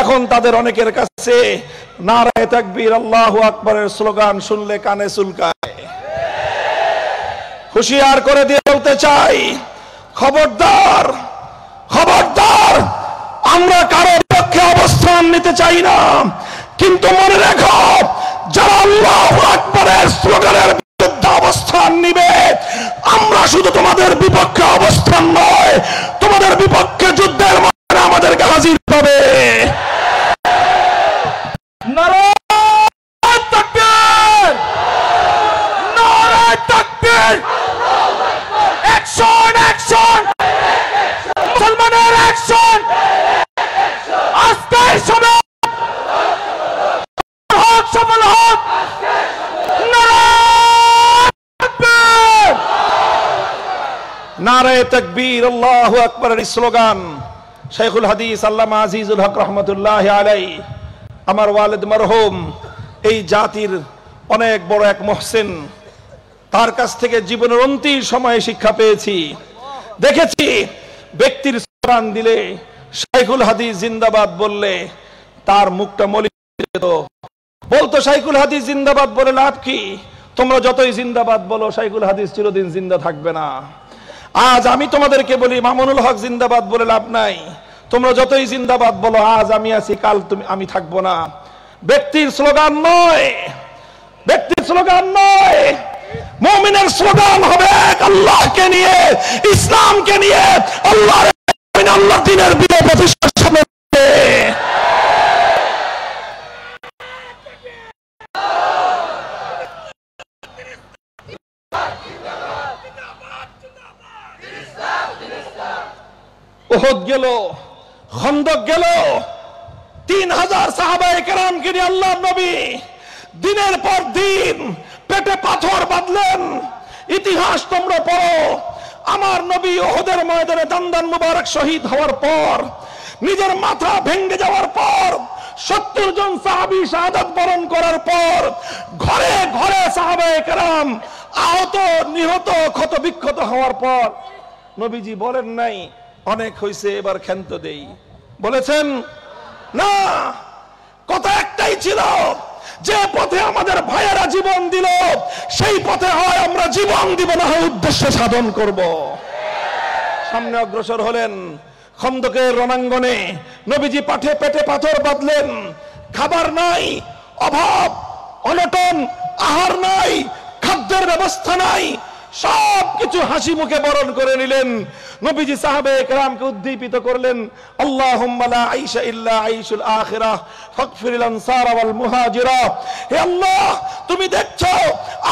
এখন তাদের অনেকের কাছে নারায়ে তাকবীর আল্লাহু আকবারের স্লোগান শুনলে কানে চুলকায়। হুঁশিয়ার করে দিয়ে বলতে চাই, খবরদার, খবরদার, আমরা কারোর পক্ষে অবস্থান নিতে চাই না, কিন্তু মনে রেখো, যারা আল্লাহু আকবারের স্লোগানের অবস্থান নিবে, আমরা শুধু তোমাদের বিপক্ষে অবস্থান নয়, তোমাদের বিপক্ষে যুদ্ধের ময়দানে আমাদেরকে হাজির হবে। নারায়ে তাকবীর, নারায়ে তাকবীর, অ্যাকশন, অ্যাকশন, মুসলমানের নারায়ে তাকবীর, আল্লাহু আকবারের স্লোগান। শাইখুল হাদিস আল্লামা আজিজুল হক রহমতুল্লাহ আলাইহি, আমার ওয়ালিদ মরহুম, এই জাতির অনেক বড় এক মুহসিন, তার কাছ থেকে জীবনের অন্তিম সময়ে শিক্ষা পেয়েছি। দেখেছি ব্যক্তির স্লোগান দিলে, শাইখুল হাদিস জিন্দাবাদ বললে তার মুখটা মলিন যেত। বলতো শাইখুল হাদিস জিন্দাবাদ বলে লাভ কি? তোমরা যতই জিন্দাবাদ বলো, শাইখুল হাদিস চিরদিন জিন্দা থাকবে না। আজ আমি তোমাদেরকে বলি, মামুনুল হক জিন্দাবাদ বলে লাভ নাই। তোমরা যতই জিন্দাবাদ বলো, আজ আমি আছি, কাল আমি থাকবো না। ব্যক্তির স্লোগান নয়, ব্যক্তির স্লোগান নয়, মুমিনের স্লোগান হবে এক আল্লাহকে নিয়ে, ইসলামকে নিয়ে, আল্লাহর দ্বীনের বিজয় প্রতিষ্ঠার সামনে। উহুদ গেল, খন্দক গেল, 3000 সাহাবায়ে কেরামকে নিয়ে আল্লাহর নবী দিনের পর দিন পেটে পাথর বাঁধলেন। ইতিহাস তোমরা পড়ো, আমার নবী উহুদের ময়দানে দান্দান মুবারক শহীদ হওয়ার পর, নিজের মাথা ভেঙে যাওয়ার পর, 70 জন সাহাবী শাহাদাত বরণ করার পর, ঘরে ঘরে সাহাবায়ে কেরাম আহত, নিহত, ক্ষত বিক্ষত হওয়ার পর নবীজি বলেন নাই অনেক হইছে, এবার ক্ষান্ত দেই? বলেছেন না। কথা একটাই ছিল, যে পথে আমাদের ভাইয়েরা জীবন দিল, সেই পথে হয় আমরা জীবন দিব, না হয় উদ্দেশ্য সাধন করব। সামনে অগ্রসর হলেন। খন্দকের রণাঙ্গনে নবীজি পেটে পাথর বাঁধলেন। খাবার নাই, অভাব, অনটন, আহার নাই, খাদ্যের ব্যবস্থা নাই, সবকিছু হাসি মুখে বরণ করে নিলেন। নবীজি সাহাবায়ে কেরামকে উদ্দীপিত করলেন, আল্লাহুম্মা লা আইশা ইল্লা আইশুল আখিরাহ ফাগফিরিল আনসার ওয়াল মুহাজিরা। হে আল্লাহ, তুমি দেখছো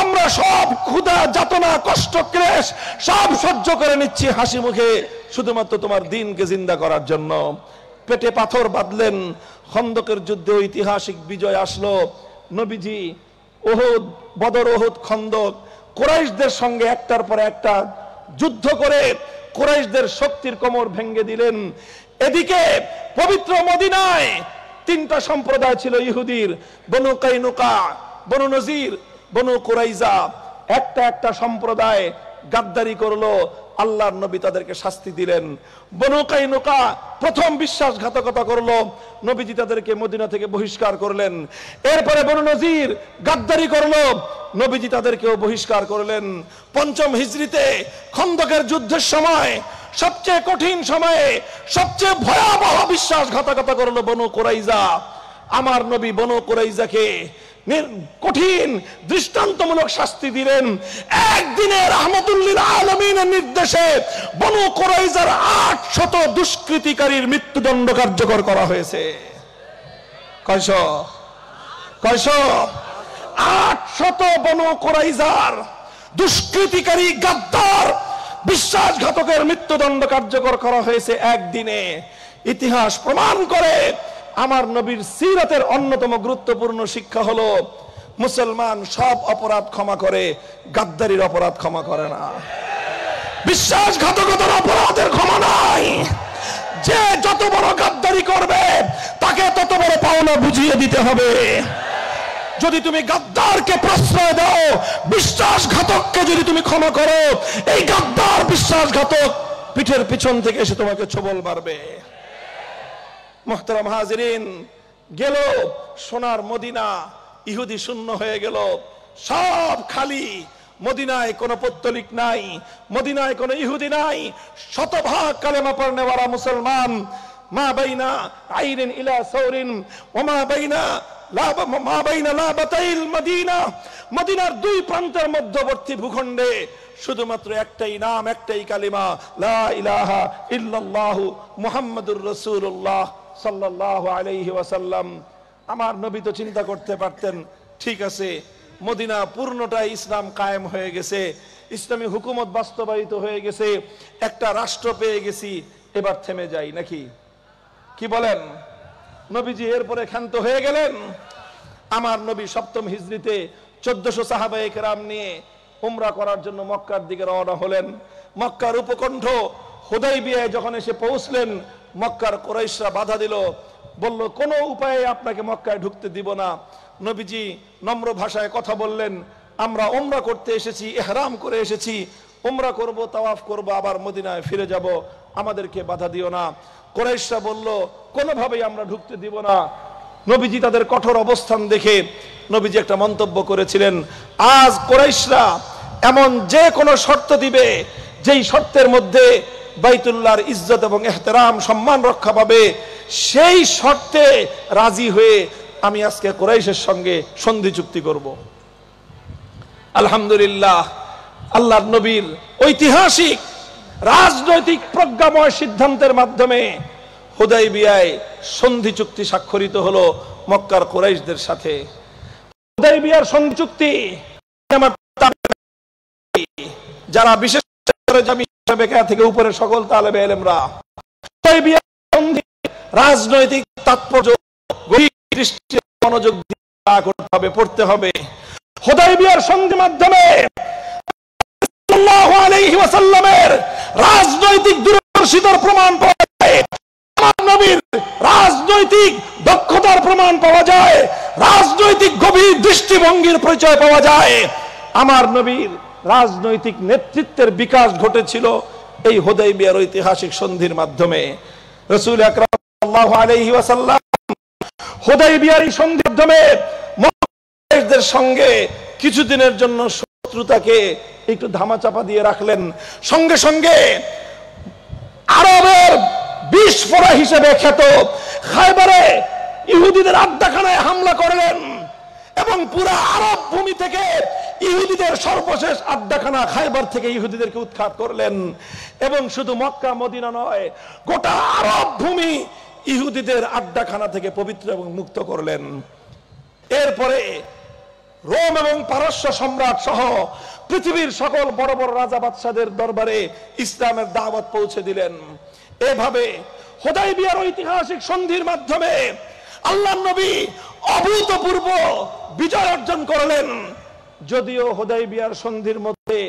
আমরা সব ক্ষুধা, যাতনা, কষ্ট, ক্লেশ সব সহ্য করে নিচ্ছি হাসি মুখে, শুধুমাত্র তোমার দ্বীনকে জিন্দা করার জন্য। পেটে পাথর বাঁধলেন। খন্দকের যুদ্ধে ঐতিহাসিক বিজয় আসলো। নবীজি উহুদ, বদর, উহুদ, খন্দক, কুরাইশদের সঙ্গে একটার পর একটা যুদ্ধ করে কুরাইশদের শক্তির কোমর ভেঙে দিলেন। এদিকে পবিত্র মদিনায় 3টা সম্প্রদায় ছিল ইহুদির, বনু কাইনুকা, বনু নজির, বনু কুরাইজা। একটা সম্প্রদায় গাদ্দারি করলো, আল্লাহর নবী তাদেরকে শাস্তি দিলেন। বনু কাইনুকা প্রথম বিশ্বাসঘাতকতা করলো, নবীজি তাদেরকে মদিনা থেকে বহিষ্কার করলেন। এরপরে বনু নজির গাদ্দারি করলো, নবীজি তাদেরকেও বহিষ্কার করলেন। 5ম হিজরিতে খন্দকের যুদ্ধের সময়, সবচেয়ে কঠিন সময়ে, সবচেয়ে ভয়াবহ বিশ্বাসঘাতকতা করলো বনু কুরাইজা। আমার নবী বনু কুরাইজাকে কঠিন দৃষ্টান্তমূলক শাস্তি দিলেন। একদিনে রাহমাতুল লিল আলামিনের নির্দেশে বনু কুরাইজার 800 দুষ্কৃতিকারীর মৃত্যুদণ্ড কার্যকর করা হয়েছে। কয়শো? 800 বনু কুরাইজার দুষ্কৃতিকারী, গাদ্দার, বিশ্বাসঘাতকের মৃত্যুদণ্ড কার্যকর করা হয়েছে একদিনে। ইতিহাস প্রমাণ করে, আমার নবীর সিরাতের অন্যতম গুরুত্বপূর্ণ শিক্ষা হলো, মুসলমান সব অপরাধ ক্ষমা করে, গাদ্দারির অপরাধ ক্ষমা করে না। বিশ্বাসঘাতকতার অপরাধের ক্ষমা নাই। যে যত বড় গাদ্দারি করবে, তাকে তত বড় পাওনা বুঝিয়ে দিতে হবে। যদি তুমি গাদ্দারকে প্রশ্রয় দাও, বিশ্বাসঘাতককে যদি তুমি ক্ষমা করো, এই গাদ্দার বিশ্বাসঘাতক পিঠের পিছন থেকে এসে তোমাকে ছোবল মারবে। মুহতারাম হাজিরিন, গেল সোনার মদিনা, ইহুদি শূন্য হয়ে গেল, সব খালি। মদিনায় কোনো পত্তলিক নাই, মদিনায় কোনো ইহুদি নাই, 100% কালেমা পড়নেওয়ালা মুসলমান। মা বাইনা আইরিন ইলা সাউরিন ওয়া মা বাইনা লাবাতাইল মদিনা, মদিনার 2 প্রান্তের মধ্যবর্তী ভূখণ্ডে শুধুমাত্র একটাই নাম, একটাই কালিমা, লা ইলাহা ইল্লাল্লাহু মুহাম্মাদুর রাসূলুল্লাহ সাল্লাল্লাহু আলাইহি ওয়াসাল্লাম। আমার নবী তো চিন্তা করতে পারতেন, ঠিক আছে, মদিনা পূর্ণটাই ইসলাম কায়েম হয়ে গেছে, ইসলামী হুকুমত বাস্তবায়িত হয়ে গেছে, একটা রাষ্ট্র পেয়ে গেছি, এবার থেমে যাই নাকি? কি বলেন? নবীজি এরপরে ক্ষান্ত হয়ে গেলেন। আমার নবী 7ম হিজরিতে 1400 সাহাবায়ে কেরাম নিয়ে উমরা করার জন্য মক্কার দিকে রওনা হলেন। মক্কার উপকণ্ঠ হুদাইবিয়ায় যখন এসে পৌঁছলেন, মক্কার কুরাইশরা বাধা দিল, বলল কোনো উপায়ে আপনাকে মক্কায় ঢুকতে দিব না। নবীজি নম্র ভাষায় কথা বললেন, আমরা উমরা করতে এসেছি, ইহরাম করে এসেছি, উমরা করব, তাওয়াফ করব, আবার মদিনায় ফিরে যাব, আমাদেরকে বাধা দিও না। কুরাইশরা বলল কোনোভাবেই আমরা ঢুকতে দিব না। নবীজি তাদের কঠোর অবস্থান দেখে নবীজি একটা মন্তব্য করেছিলেন, আজ কুরাইশরা এমন যে কোনো শর্ত দিবে যেই শর্তের মধ্যে বাইতুল্লাহর ইজ্জত এবং ইহতিরাম সম্মান রক্ষা পাবে, সেই শর্তে রাজি হয়ে আমি আজকে কুরাইশের সঙ্গে সন্ধি চুক্তি করব। আলহামদুলিল্লাহ, আল্লাহর নবীর ঐতিহাসিক রাজনৈতিক প্রজ্ঞাময় সিদ্ধান্তের মাধ্যমে হুদাইবিয়ায় সন্ধি চুক্তি স্বাক্ষরিত হলো মক্কার কুরাইশদের সাথে। হুদাইবিয়ার সন্ধি চুক্তি যারা বিশেষ করে থেকে উপরে সকল তালেবে ইলমরা হুদাইবিয়ার সন্ধি রাজনৈতিক তাৎপর্য গভীর দৃষ্টি মনোযোগ দিয়ে করতে হবে, পড়তে হবে। হুদাইবিয়ার সন্ধির মাধ্যমে সাল্লাল্লাহু আলাইহি ওয়াসাল্লামের রাজনৈতিক দূরদর্শিতার প্রমাণ পাওয়া যায়, আমার নবীর রাজনৈতিক দক্ষতার প্রমাণ পাওয়া যায়, রাজনৈতিক গভীর দৃষ্টিভঙ্গির পরিচয় পাওয়া যায়। আমার নবীর রাজনৈতিক নেতৃত্বের বিকাশ ঘটেছিল এই হুদাইবিয়ার ঐতিহাসিক সন্ধির মাধ্যমে। রাসূল আকরাম সাল্লাল্লাহু আলাইহি ওয়াসাল্লাম হুদাইবিয়ার এই সন্ধির মাধ্যমে মুশরিকদের সঙ্গে কিছুদিনের জন্য শত্রুতাকে একটু ধামাচাপা দিয়ে রাখলেন। সঙ্গে সঙ্গে আরবের বিস্ফোরা হিসেবে খ্যাত খায়বারে ইহুদিদের আড্ডাখানায় হামলা করলেন এবং পুরো আরব ভূমি থেকে ইহুদিদের সর্বশেষ আড্ডাখানা খায়বার থেকে ইহুদিদেরকে উৎখাত করলেন। এবং শুধু মক্কা মদিনা নয়, গোটা আরব ভূমি ইহুদিদের আড্ডাখানা থেকে পবিত্র এবং মুক্ত করলেন। এরপরে রোম এবং পারস্য সম্রাট সহ পৃথিবীর সকল বড় বড় রাজা বাদশাদের দরবারে ইসলামের দাওয়াত পৌঁছে দিলেন। এভাবে হুদাইবিয়ার ঐতিহাসিক সন্ধির মাধ্যমে আল্লাহর নবী অভূতপূর্ব বিজয় অর্জন করলেন। যদিও হুদাইবিয়ার সন্ধির মধ্যে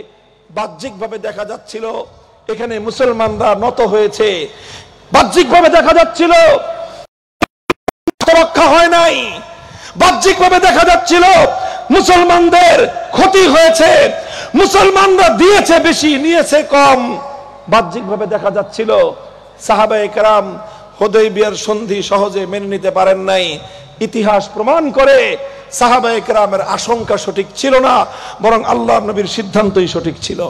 বাহ্যিকভাবে দেখা যাচ্ছিল এখানে মুসলমানরা নত হয়েছে, বাহ্যিকভাবে দেখা যাচ্ছিল রক্ষা হয় নাই, বাহ্যিকভাবে দেখা যাচ্ছিল মুসলমানদের ক্ষতি হয়েছে, মুসলমানরা দিয়েছে বেশি নিয়েছে কম। বাহ্যিকভাবে দেখা যাচ্ছিল সাহাবায়ে কেরাম হুদাইবিয়ার সন্ধি সহজে মেনে নিতে পারেন নাই। ইতিহাস প্রমাণ করে সাহাবায়ে কেরামের আশঙ্কা সঠিক ছিল না, বরং আল্লাহর নবীর সিদ্ধান্তই সঠিক ছিল।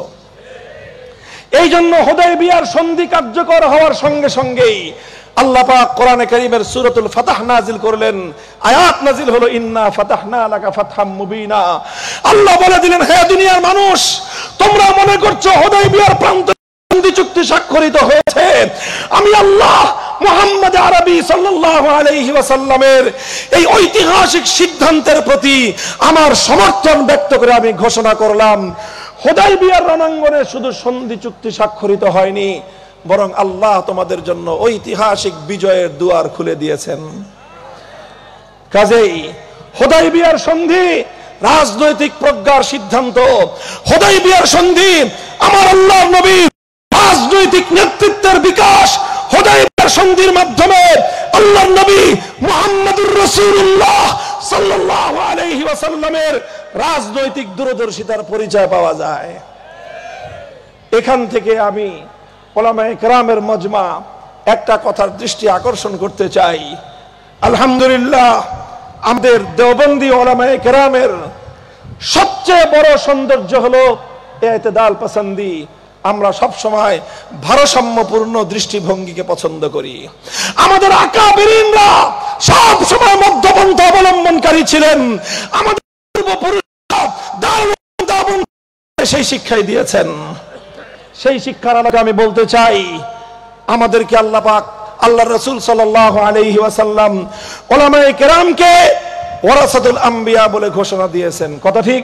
এই জন্য হুদাইবিয়ার সন্ধি কার্যকর হওয়ার সঙ্গে সঙ্গেই আল্লাহ পাক কোরআনে কারীমের সূরাতুল ফাতহ নাজিল করলেন। আয়াত নাজিল হলো ইন্না ফাতাহনা লাকা ফাতহাম মুবিনা। আল্লাহ বলে দিলেন, হে দুনিয়ার মানুষ, তোমরা মনে করছো হুদাইবিয়ার প্রান্তে সন্ধি চুক্তি স্বাক্ষরিত হয়েছে, আমি আল্লাহ মুহাম্মদ আরবি সাল্লাল্লাহু আলাইহি ওয়াসাল্লামের এই ঐতিহাসিক সিদ্ধান্তের প্রতি আমার সমর্থন ব্যক্ত করে আমি ঘোষণা করলাম, হুদাইবিয়ার রণাঙ্গনে শুধু সন্ধি চুক্তি স্বাক্ষরিত হয়নি, বরং আল্লাহ তোমাদের জন্য ঐতিহাসিক বিজয়ের দুয়ার খুলে দিয়েছেন। কাজেই হুদাইবিয়ার সন্ধি রাজনৈতিক প্রজ্ঞার সিদ্ধান্ত, হুদাইবিয়ার সন্ধি আমার আল্লাহর নবী রাজনৈতিক নেতৃত্বের বিকাশ, হুদাইবিয়ার সন্ধির মাধ্যমে আল্লাহর নবী মুহাম্মদুর রাসূলুল্লাহ সাল্লাল্লাহু আলাইহি ওয়াসাল্লামের রাজনৈতিক দূরদর্শিতার পরিচয় পাওয়া যায়। এখান থেকে আমি উলামায়ে কেরামের মজমা একটা কথার দৃষ্টি আকর্ষণ করতে চাই। আলহামদুলিল্লাহ, আমাদের দেওবন্দি উলামায়ে কেরামের সবচেয়ে বড় সৌন্দর্য হলো ইতিদাল পছন্দি। আমরা সব সময় ভারসাম্যপূর্ণ দৃষ্টিভঙ্গিকে পছন্দ করি। আমাদের আকাবিরিনরা সব সময় মধ্যপন্থা অবলম্বনকারী ছিলেন। আমাদের পূর্বপুরুষরা দারুণ সেই শিক্ষাই দিয়েছেন। সেই শিক্ষার আলোকে আমি বলতে চাই, আমাদেরকে আল্লাহ পাক আল্লাহর রাসূল সাল্লাল্লাহু আলাইহি ওয়াসাল্লাম উলামায়ে কেরামকে ওয়ারাসাতুল আম্বিয়া বলে ঘোষণা দিয়েছেন। কথা ঠিক?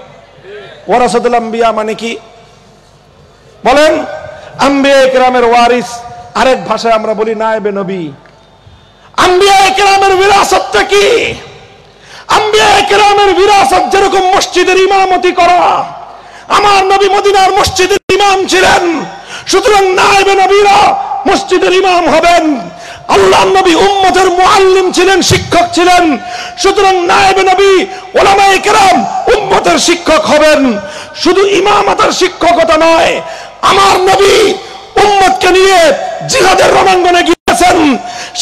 ওয়ারাসাতুল আম্বিয়া মানে কি বলেন? আম্বিয়ায়ে কেরামের ওয়ারিস, আরেক ভাষায় আমরা বলি নায়েবে নবী। আম্বিয়ায়ে কেরামের বিরাসতটা কি? আম্বিয়ায়ে কেরামের বিরাসত যেরকম মসজিদের ইমামতি করা, আমার নবী মদিনার মসজিদের ইমাম ছিলেন, সুতরাং নায়েবে নবীরা মসজিদের ইমাম হবেন। আল্লাহর নবী উম্মতের মুআল্লিম ছিলেন, শিক্ষক ছিলেন, সুতরাং নায়েবে নবী উলামায়ে কেরাম উম্মতের শিক্ষক হবেন। শুধু ইমামতের শিক্ষকতা নয়, আমার নবী উম্মতকে নিয়ে জিহাদের রণাঙ্গনে গিয়েছেন,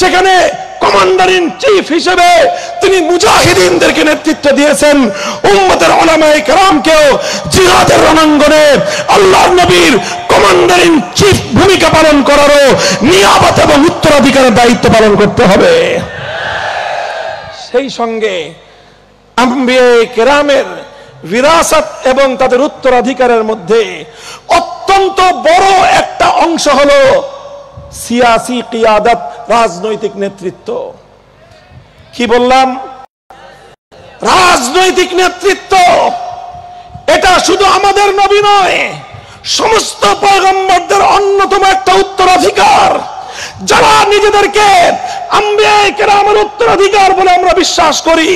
সেখানে কমান্ডার ইন চিফ হিসেবে তিনি মুজাহিদিনদেরকে নেতৃত্ব দিয়েছেন। উম্মতের উলামায়ে কেরামকেও জিহাদের রণাঙ্গনে আল্লাহর নবীর কমান্ডার ইন চিফ ভূমিকা পালন করারও নিয়াবত এবং উত্তরাধিকারের দায়িত্ব পালন করতে হবে। সেই সঙ্গে আম্বিয়ায়ে কেরামের বিরাসত এবং তাদের উত্তরাধিকারের মধ্যে অত্যন্ত বড় একটা অংশ হলো সিয়াসি কিয়াদত, রাজনৈতিক নেতৃত্ব। কি বললাম? রাজনৈতিক নেতৃত্ব। এটা শুধু আমাদের নবী নয়, সমস্ত পয়গম্বরদের অন্যতম একটা উত্তরাধিকার, যারা নিজেদেরকে আম্বিয়ায়ে কেরামের উত্তরাধিকার বলে আমরা বিশ্বাস করি,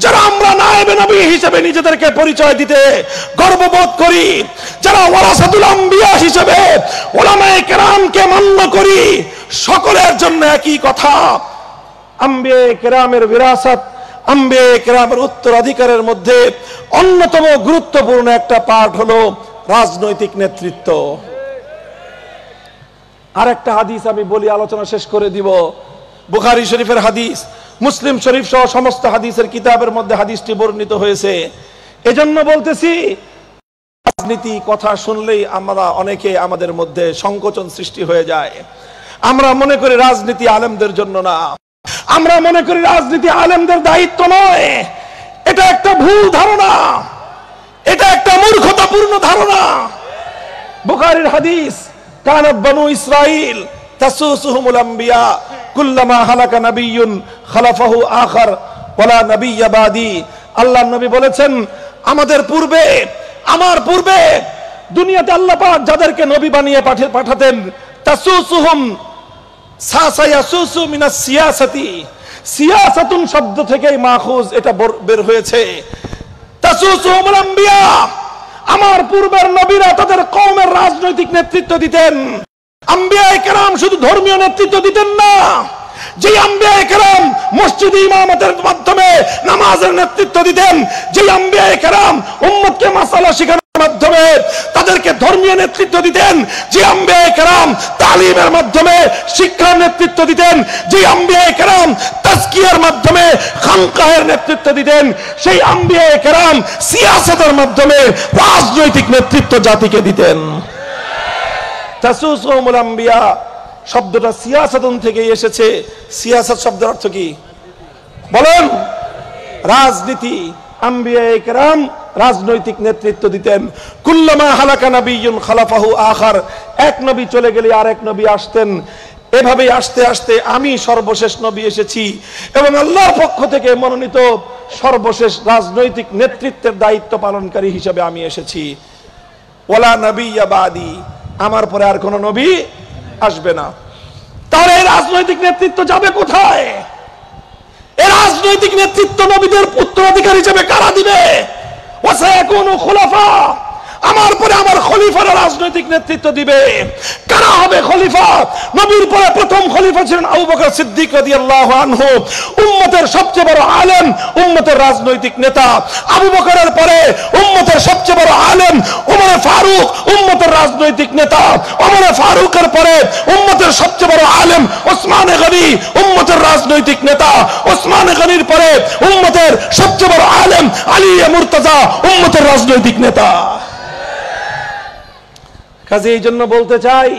যারা আমরা নায়েবে নবী হিসেবে নিজেদেরকে পরিচয় দিতে গর্ববোধ করি, যারা ওয়ারাসাতুল আম্বিয়া হিসেবে উলামায়ে কেরামকে মান্য করি, সকলের জন্য একই কথা। আম্বিয়ায়ে কেরামের বিরাসত, আম্বিয়ায়ে কেরামের উত্তরাধিকারের মধ্যে অন্যতম গুরুত্বপূর্ণ একটা পার্ট হলো রাজনৈতিক নেতৃত্ব। আরেকটা হাদিস আমি বলি, আলোচনা শেষ করে দিব। বুখারী শরীফের হাদিস, মুসলিম শরীফ সহ সমস্ত হাদিসের কিতাবের মধ্যে হাদিসটি বর্ণিত হয়েছে। এজন্য বলতেছি, রাজনীতি কথা শুনলেই আমরা অনেকে আমাদের মধ্যে সংকোচন সৃষ্টি হয়ে যায়। আমরা মনে করি রাজনীতি আলেমদের জন্য না, আমরা মনে করি রাজনীতি আলেমদের দায়িত্ব নয়। এটা একটা ভুল ধারণা, এটা একটা মূর্খতাপূর্ণ ধারণা। বুখারীর হাদিস, কানাত বানু ইসরাঈল তাসুসুহুমুল আম্বিয়া কুল্লামা হালাকা নাবিয়্যুন খালাফাহু আখার ওয়ালা নাবিয়্যা বাদি। আল্লাহর নবী বলেছেন, আমাদের পূর্বে, আমার পূর্বে দুনিয়াতে আল্লাহ পাক যাদেরকে নবী বানিয়ে পাঠাতেন, তাসুসুহুম সাসায়াসুসু মিনাস সিয়াসাতি, সিয়াসাতুন শব্দ থেকেই মাখুজ, এটা বের হয়েছে। তাসুসুহুমুল আম্বিয়া, আমার পূর্বের নবীরা তাদের কওমের রাজনৈতিক নেতৃত্ব দিতেন। আম্বিয়ায়ে কেরাম শুধু ধর্মীয় নেতৃত্ব দিতেন না, যে আম্বিয়ায়ে কেরাম মসজিদে ইমামতের মাধ্যমে নামাজের নেতৃত্ব দিতেন, যে আম্বিয়ায়ে কেরাম উম্মতকে মাসালা শেখানোর মাধ্যমে তাদেরকে ধর্মীয় নেতৃত্ব দিতেন, যে আম্বিয়ায়ে কেরাম তালিমের মাধ্যমে শিক্ষার নেতৃত্ব দিতেন, যে আম্বিয়ায়ে কেরাম তাজকিয়ার মাধ্যমে খানকাহের নেতৃত্ব দিতেন, সেই আম্বিয়ায়ে কেরাম সিয়াসতের মাধ্যমে রাজনৈতিক নেতৃত্ব জাতিকে দিতেন। তাসুসুহুমুল আম্বিয়া শব্দটা সিয়াসাতুন থেকে এসেছে। সিয়াসত শব্দের অর্থ কি বলেন? রাজনীতি। আম্বিয়ায়ে কেরাম রাজনৈতিক নেতৃত্ব দিতেন। কুল্লামা হালাকা নাবিয়্যুন খালাফাহু আখার, এক নবী চলে গেলে আরেক নবী আসতেন। এভাবে আস্তে আস্তে আমি সর্বশেষ নবী এসেছি এবং আল্লাহর পক্ষ থেকে মনোনীত সর্বশেষ রাজনৈতিক নেতৃত্বের দায়িত্ব পালনকারী হিসেবে আমি এসেছি। ওয়ালা নাবিয়্যা বাদি, আমার পরে আর কোন নবী আসবে না। তাহলে এই রাজনৈতিক নেতৃত্ব যাবে কোথায়? এই রাজনৈতিক নেতৃত্ব নবীদের উত্তরাধিকার হিসেবে কারা দিবে? ওয়াসায়াকুনু খুলাফা, আমার পরে আমার খলিফারা রাজনৈতিক নেতৃত্ব দিবে। কারা হবে খলিফা? নবীর পরে প্রথম খলিফা ছিলেন আবু বকর সিদ্দিক রাদিয়াল্লাহু আনহু, উম্মতের সবচেয়ে বড় আলেম, উম্মতের রাজনৈতিক নেতা। আবু বকরের পরে উম্মতের সবচেয়ে বড় আলেম ওমর ফারুক, উম্মতের রাজনৈতিক নেতা। ওমর ফারুকের পরে উম্মতের সবচেয়ে বড় আলেম ওসমান গনি, উম্মতের রাজনৈতিক নেতা। ওসমান গনির পরে উম্মতের সবচেয়ে বড় আলেম আলী মুর্তজা, উম্মতের রাজনৈতিক নেতা। কাজে এই জন্য বলতে চাই,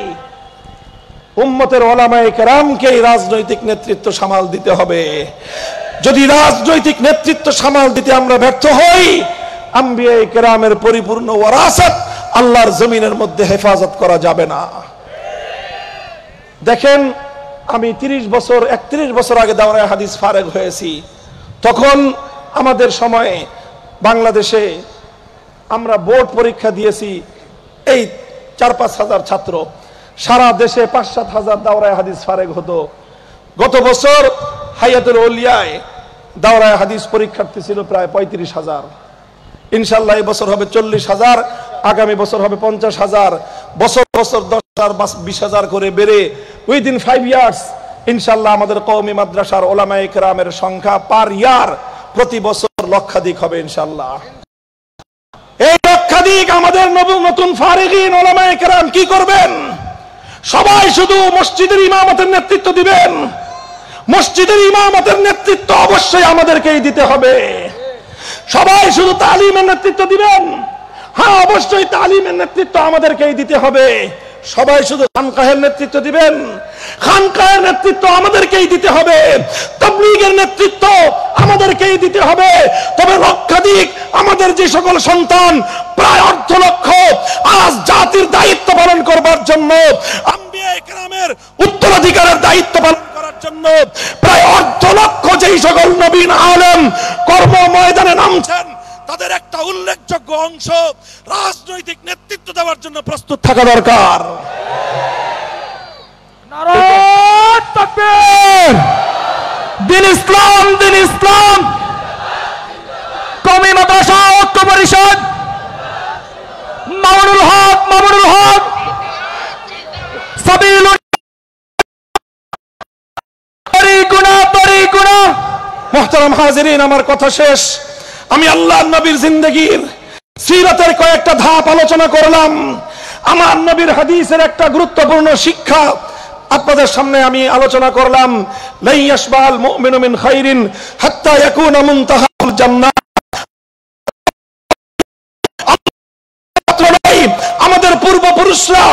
উম্মতের উলামায়ে কেরামকে রাজনৈতিক নেতৃত্ব সামাল দিতে হবে। যদি রাজনৈতিক নেতৃত্ব সামাল দিতে আমরা ব্যর্থ হই, আম্বিয়ায়ে কেরামের পরিপূর্ণ ওয়ারাসাত আল্লাহর জমিনের মধ্যে হেফাজত করা যাবে না। দেখেন, আমি 31 বছর আগে দাওরায়ে হাদিস ফারেগ হয়েছি। তখন আমাদের সময়ে বাংলাদেশে আমরা বোর্ড পরীক্ষা দিয়েছি, এই 4-5 হাজার ছাত্র, সারা দেশে 5-7 হাজার দাওরায়ে হাদিস ফারেগ হতো। গত বছর হায়াতুল আউলিয়ায় দাওরায়ে হাদিস পরীক্ষার্থী ছিল প্রায় 35,000। ইনশাআল্লাহ এই বছর হবে 40,000। আগামী বছর হবে 50,000, বছর বছর 10,000 20,000 করে বেড়ে উইদিন 5 ইয়ার্স ইনশাআল্লাহ আমাদের কওমি মাদ্রাসার উলামায়ে কেরামের সংখ্যা পার ইয়ার প্রতি বছর লক্ষাধিক হবে ইনশাআল্লাহ। এই লক্ষাধিক আমাদের নতুন ফারিগিন উলামায়ে কেরাম কি করবেন? সবাই শুধু মসজিদের ইমামতের নেতৃত্ব দিবেন। মসজিদের ইমামতের নেতৃত্ব অবশ্যই আমাদেরকেই দিতে হবে। সবাই শুধু তালিমের নেতৃত্ব দিবেন, হ্যাঁ অবশ্যই তালিমের নেতৃত্ব আমাদেরকেই দিতে হবে। সবাই শুধু খানকাহের নেতৃত্ব দিবেন, খানকাহের নেতৃত্ব আমাদেরকেই দিতে হবে। তাবলীগের নেতৃত্ব আমাদেরকেই দিতে হবে। তবে লক্ষাধিক আমাদের যে সকল সন্তান, প্রায় 1.5 লক্ষ, আজ জাতির দায়িত্ব পালন করবার জন্য, আম্বিয়া কেরামের উত্তরাধিকারের দায়িত্ব পালন করার জন্য প্রায় 1.5 লক্ষ যেই সকল নবীন আলেম কর্ম ময়দানে নামছেন, তাদের একটা উল্লেখযোগ্য অংশ রাজনৈতিক নেতৃত্ব দেওয়ার জন্য প্রস্তুত থাকা দরকার। নারায়ে তাকবীর। দিন ইসলাম, দিন ইসলাম। কওমি মাদ্রাসা ঐক্য পরিষদ, মামুনুল হক, মামুনুল হক, সাবিলুল তরিকুনা। মুহতারাম হাজিরিন, আমার কথা শেষ। আমি আল্লাহর নবীর জিন্দেগীর সিরাতের কয়েকটা ধাপ আলোচনা করলাম। আমার নবীর হাদিসের একটা গুরুত্বপূর্ণ শিক্ষা আপনাদের সামনে আমি আলোচনা করলাম। লা ইয়াশবাল মুমিনু মিন খাইরিন হাত্তা ইয়াকুনা মুনতাহাল জান্নাহ। আমাদের পূর্বপুরুষরা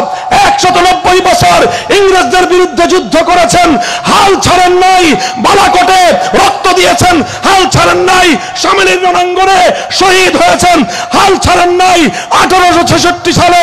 190 বছর ইংরেজদের বিরুদ্ধে যুদ্ধ করেছেন, হাল ছাড়েন নাই। বালাকোটে রক্ত দিয়েছেন, হাল ছাড়েন নাই। সামনের রণাঙ্গনে শহীদ হয়েছেন, হাল ছাড়েন নাই। 1866 সালে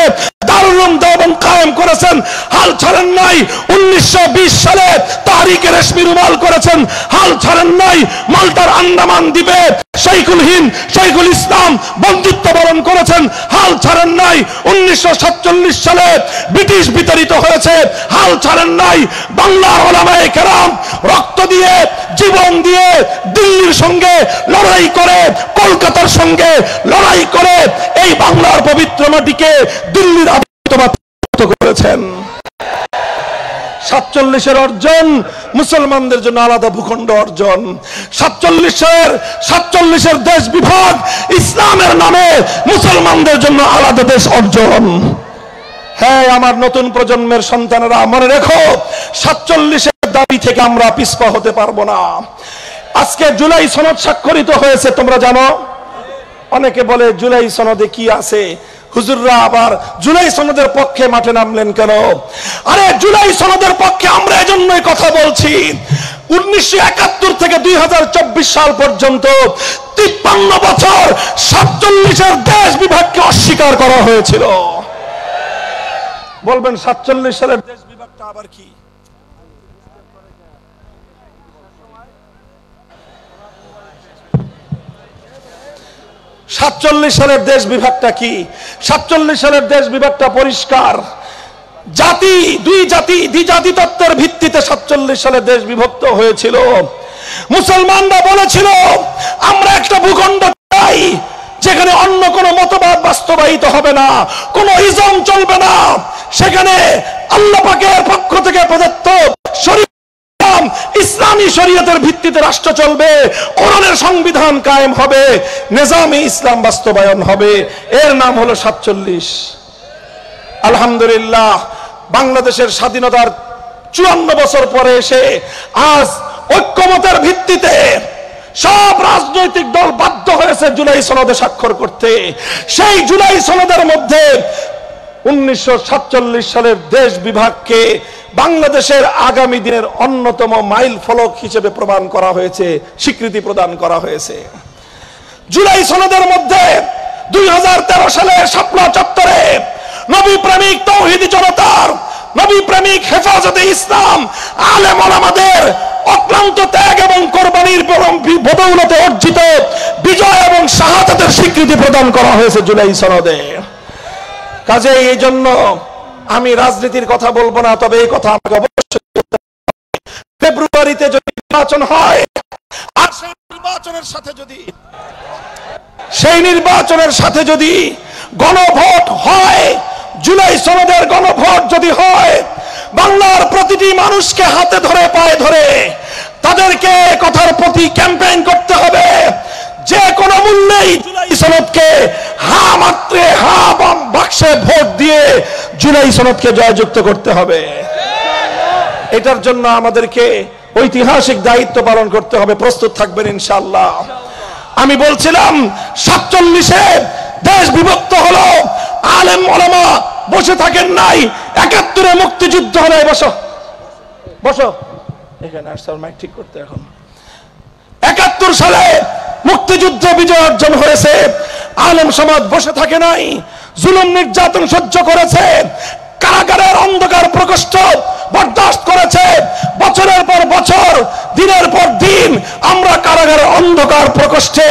দারুল উলুম দেওবন্দ কায়েম করেছেন, হাল ছাড়েন নাই। 1920 সালে তাহরিকে রেশমি রুমাল করেছেন, হাল ছাড়েন নাই। মাল্টার আন্দামান দ্বীপে শাইখুল হিন্দ, শাইখুল ইসলাম বন্দিত্ব বরণ করেছেন, হাল ছাড়েন নাই। 1947 সালে ব্রিটিশ বিতাড়িত হয়েছে, হাল ছাড়েন নাই। বাংলার উলামায়ে কেরাম রক্ত দিয়ে, জীবন দিয়ে দিল্লির সঙ্গে লড়াই করে, কলকাতার সঙ্গে লড়াই করে এই বাংলার পবিত্র মাটিকে দিল্লির আধিপত্যবাদ করেছেন। 47-এর অর্জন মুসলমানদের জন্য আলাদা ভূখণ্ড অর্জন। 47-এর দেশ বিভাগ ইসলামের নামে মুসলমানদের জন্য আলাদা দেশ অর্জন। হ্যাঁ, আমার নতুন প্রজন্মের সন্তানেরা মনে রেখো, 47-এর দাবি থেকে আমরা পিছপা হতে পারবো না। আজকে জুলাই সনদ স্বাক্ষরিত হয়েছে, তোমরা জানো। অনেকে বলে জুলাই সনদে কি আছে? হুজুররা আবার জুলাই সনদের পক্ষে মাঠে নামলেন কেন? আরে জুলাই সনদের পক্ষে আমরা এজন্যই কথা বলছি। 1971 থেকে 2024 সাল পর্যন্ত 53 বছর 47-এর দেশ বিভাগকে অস্বীকার করা হয়েছিল। বলবেন 47 সালের দেশ বিভাগটা আবার কি? সালের দেশ বিভাগটা কি? 47 সালের দেশ বিভাগটা পরিষ্কার। জাতি, দুই জাতি, দ্বিজাতি তত্ত্বের ভিত্তিতে 47 সালে দেশ বিভক্ত হয়েছিল। মুসলমানরা বলেছিল আমরা একটা ভূখণ্ড চাই যেখানে অন্য কোনো মতবাদ বাস্তবায়িত হবে না, কোনো ইজম চলবে না, সেখানে আল্লাহ পাকের পক্ষ থেকে প্রদত্ত ইসলামী শরীয়তের ভিত্তিতে রাষ্ট্র চলবে, কোরআনের সংবিধান কায়েম হবে, নিজামে ইসলাম বাস্তবায়ন হবে। এর নাম হলো 47। আলহামদুলিল্লাহ, বাংলাদেশের স্বাধীনতার 54 বছর পরে এসে আজ ঐক্যমতের ভিত্তিতে সব রাজনৈতিক দল বাধ্য হয়েছে জুলাই সনদে স্বাক্ষর করতে। সেই জুলাই সনদের মধ্যে 1947 সালের দেশ বিভাগকে বাংলাদেশের আগামী দিনের অন্যতম মাইল ফলক হিসেবে প্রমাণ করা হয়েছে, স্বীকৃতি প্রদান করা হয়েছে। জুলাই সনদের মধ্যে 2013 সালে শাপলা চত্বরে নবী প্রেমিক তৌহিদি জনতার, নবী প্রেমিক হেফাজতে ইসলাম আলেম ওলামাদের অক্লান্ত ত্যাগ এবং কোরবানির বদৌলতে অর্জিত বিজয় এবং শাহাদাতের স্বীকৃতি প্রদান করা হয়েছে জুলাই সনদে। কাজেই এই জন্য আমি রাজনীতির কথা বলবো না, তবে এই কথা আমাকে অবশ্যই ফেব্রুয়ারিতে যদি নির্বাচন হয়, আর সেই নির্বাচনের সাথে যদি গণভোট হয়, জুলাই সনদের গণভোট যদি হয়, বাংলার প্রতিটি মানুষকে হাতে ধরে পায়ে ধরে তাদেরকে কথার প্রতি ক্যাম্পেইন করতে হবে, যে কোনো মূল্যেই জুলাই সনদকে হা মাত্রে হা বাক্সে ভোট দিয়ে জুলাই সনদকে জয়যুক্ত করতে হবে। এটার জন্য আমাদেরকে ঐতিহাসিক দায়িত্ব পালন করতে হবে। প্রস্তুত থাকবেন ইনশাআল্লাহ। আমি বলছিলাম 47-এ দেশ বিভক্ত হলো, আলেম ওলামা বসে থাকেন নাই। 71-এ মুক্তিযুদ্ধ হলো। বসো বসো এখানে আসলে মাইক ঠিক করতে। এখন 71 সালে মুক্তিযুদ্ধ বিজয় অর্জন হয়েছে, আলেম সমাজ বসে থাকে নাই, জুলুম নির্যাতন সহ্য করেছে, কারাগারের অন্ধকার প্রকোষ্ঠ বরদাস্ত করেছে। বছরের পর বছর, দিনের পর দিন আমরা কারাগারের অন্ধকার প্রকোষ্ঠে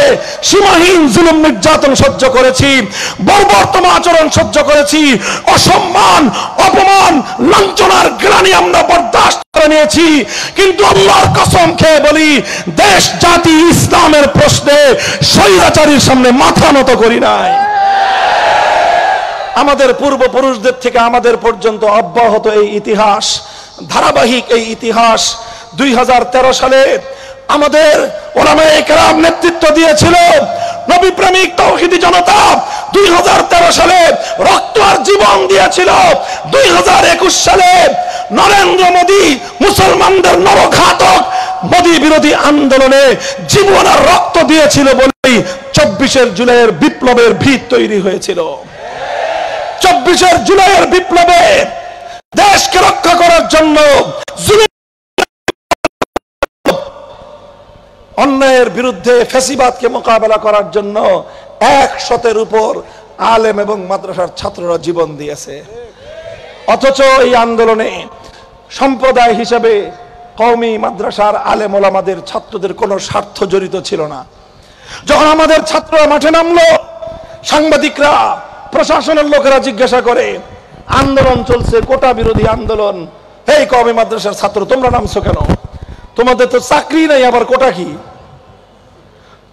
সীমাহীন জুলুম নির্যাতন সহ্য করেছি, বর্বরতম আচরণ সহ্য করেছি, অসম্মান, অপমান, লাঞ্ছনার গ্লানি আমরা বরদাস্ত করে নিয়েছি। কিন্তু আল্লাহর কসম খেয়ে বলি, দেশ জাতি ইসলামের প্রশ্নে স্বৈরাচারীর সামনে মাথা নত করি নাই। আমাদের পূর্বপুরুষদের থেকে আমাদের পর্যন্ত অব্যাহত এই ইতিহাস, ধারাবাহিক এই ইতিহাস। 2013 সালে আমাদের ওলামায়ে কেরাম নেতৃত্ব দিয়েছিল নবী প্রেমিক তাওহীদি জনতা। 2013 সালে রক্ত আর জীবন দিয়েছিল। 2021 সালে নরেন্দ্র মোদী মুসলমানদের নরঘাতক মোদী বিরোধী আন্দোলনে জীবন আর রক্ত দিয়েছিল বলেই 24 জুলাইয়ের বিপ্লবের ভিত তৈরি হয়েছিল। 24 জুলাইয়ের বিপ্লবে দেশকে রক্ষা করার জন্য, অন্যায়ের বিরুদ্ধে ফ্যাসিবাদকে মোকাবেলা করার জন্য 100-এর উপর আলেম এবং মাদ্রাসার ছাত্ররা জীবন দিয়েছে। অথচ এই আন্দোলনে সম্প্রদায় হিসেবে কওমি মাদ্রাসার আলেম ওলামাদের ছাত্রদের কোনো স্বার্থ জড়িত ছিল না। যখন আমাদের ছাত্ররা মাঠে নামলো, সাংবাদিকরা, প্রশাসনের লোকেরা জিজ্ঞাসা করে, আন্দোলন চলছে, কোটা বিরোধী আন্দোলন, এই কওমি মাদ্রাসার ছাত্র তোমরা নামছো কেন? তোমাদের তো চাকরি নাই, আবার কোটা কি?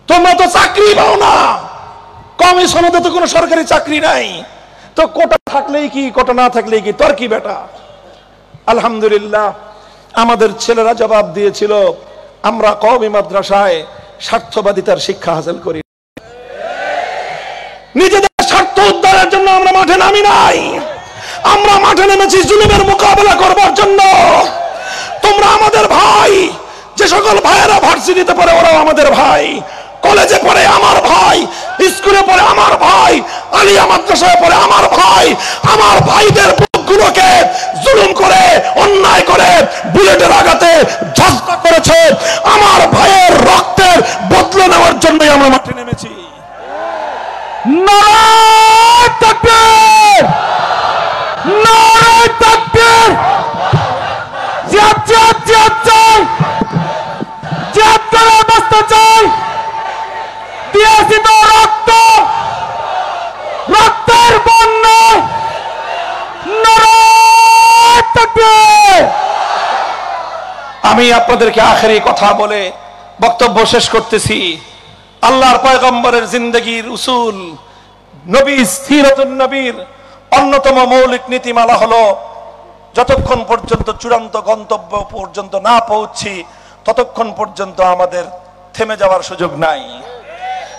তোমরা তো চাকরি পাও না, কওমি সনদে তো কোনো সরকারি চাকরি নাই, তো কোটা থাকলেই কি, কোটা না থাকলেই কি, তোর কি বেটা? আলহামদুলিল্লাহ আমাদের ছেলেরা জবাব দিয়েছিল, আমরা কওমি মাদ্রাসায় স্বার্থবাদিতার শিক্ষা হাসিল করি, নিজেদের স্বার্থ উদ্ধারের জন্য আমরা মাঠে নামি নাই। আমরা মাঠে নেমেছি জুলুমের মোকাবেলা করবার জন্য। তোমরা আমাদের ভাই, যে সকল ভাইয়েরা ভার্সিটিতে পড়ে ওরাও আমাদের ভাই, কলেজে পড়ে আমার ভাই, স্কুলে পড়ে আমার ভাই, আলিয়া মাদ্রাসায় পড়ে আমার ভাই। আমার ভাইদের বুকগুলোকে জুলুম করে, অন্যায় করে, বুলেটের আঘাতে ঝাঁঝরা করেছে। আমার ভাইয়ের রক্তের বদলে নেওয়ার জন্যই আমরা মাঠে নেমেছি। নারায়ে তাকবীর, নারায়ে তাকবীর। জিহাদ জিহাদ জিহাদ চাই, জিহাদ করে বাঁচতে চাই। দিয়েছি তো রক্ত, রক্তের বন্যা। নারায়ে তাকবীর। আমি আপনাদেরকে আখেরি কথা বলে বক্তব্য শেষ করতেছি। আল্লাহর পয়গম্বরের জিন্দেগীর উসুল, নবী সিরাতুন নবীর অন্যতম মৌলিক নীতিমালা হলো, যতক্ষণ পর্যন্ত চূড়ান্ত গন্তব্য পর্যন্ত না পৌঁছি ততক্ষণ পর্যন্ত আমাদের থেমে যাওয়ার সুযোগ নাই,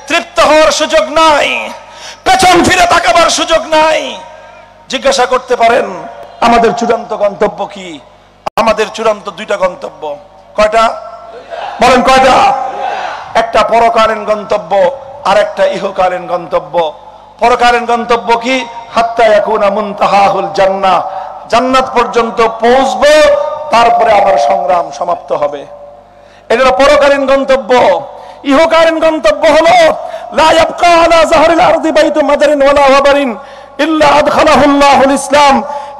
তৃপ্ত হওয়ার সুযোগ নাই, পেছন ফিরে তাকাবার সুযোগ নাই। জিজ্ঞাসা করতে পারেন আমাদের চূড়ান্ত গন্তব্য কি? আমাদের চূড়ান্ত দুইটা গন্তব্য। কয়টা বলেন? কয়টা? একটা পরকালীন গন্তব্য আর একটা ইহকালীন গন্তব্য। পরকালীন গন্তব্য কি? হাত্তা ইয়াকুনা মুনতাহাহুল জান্নাহ, জান্নাত পর্যন্ত পৌঁছবো, তারপরে আমার সংগ্রাম সমাপ্ত হবে। এটা হলো পরকালীন গন্তব্য। ইহকালীন গন্তব্য হলো লা ইয়াবকা আলা যাহরিল আরদি বাইতু মাদারিন ওয়ালা ওয়াবারিন ইল্লা আদখালাহুল্লাহুল ইসলাম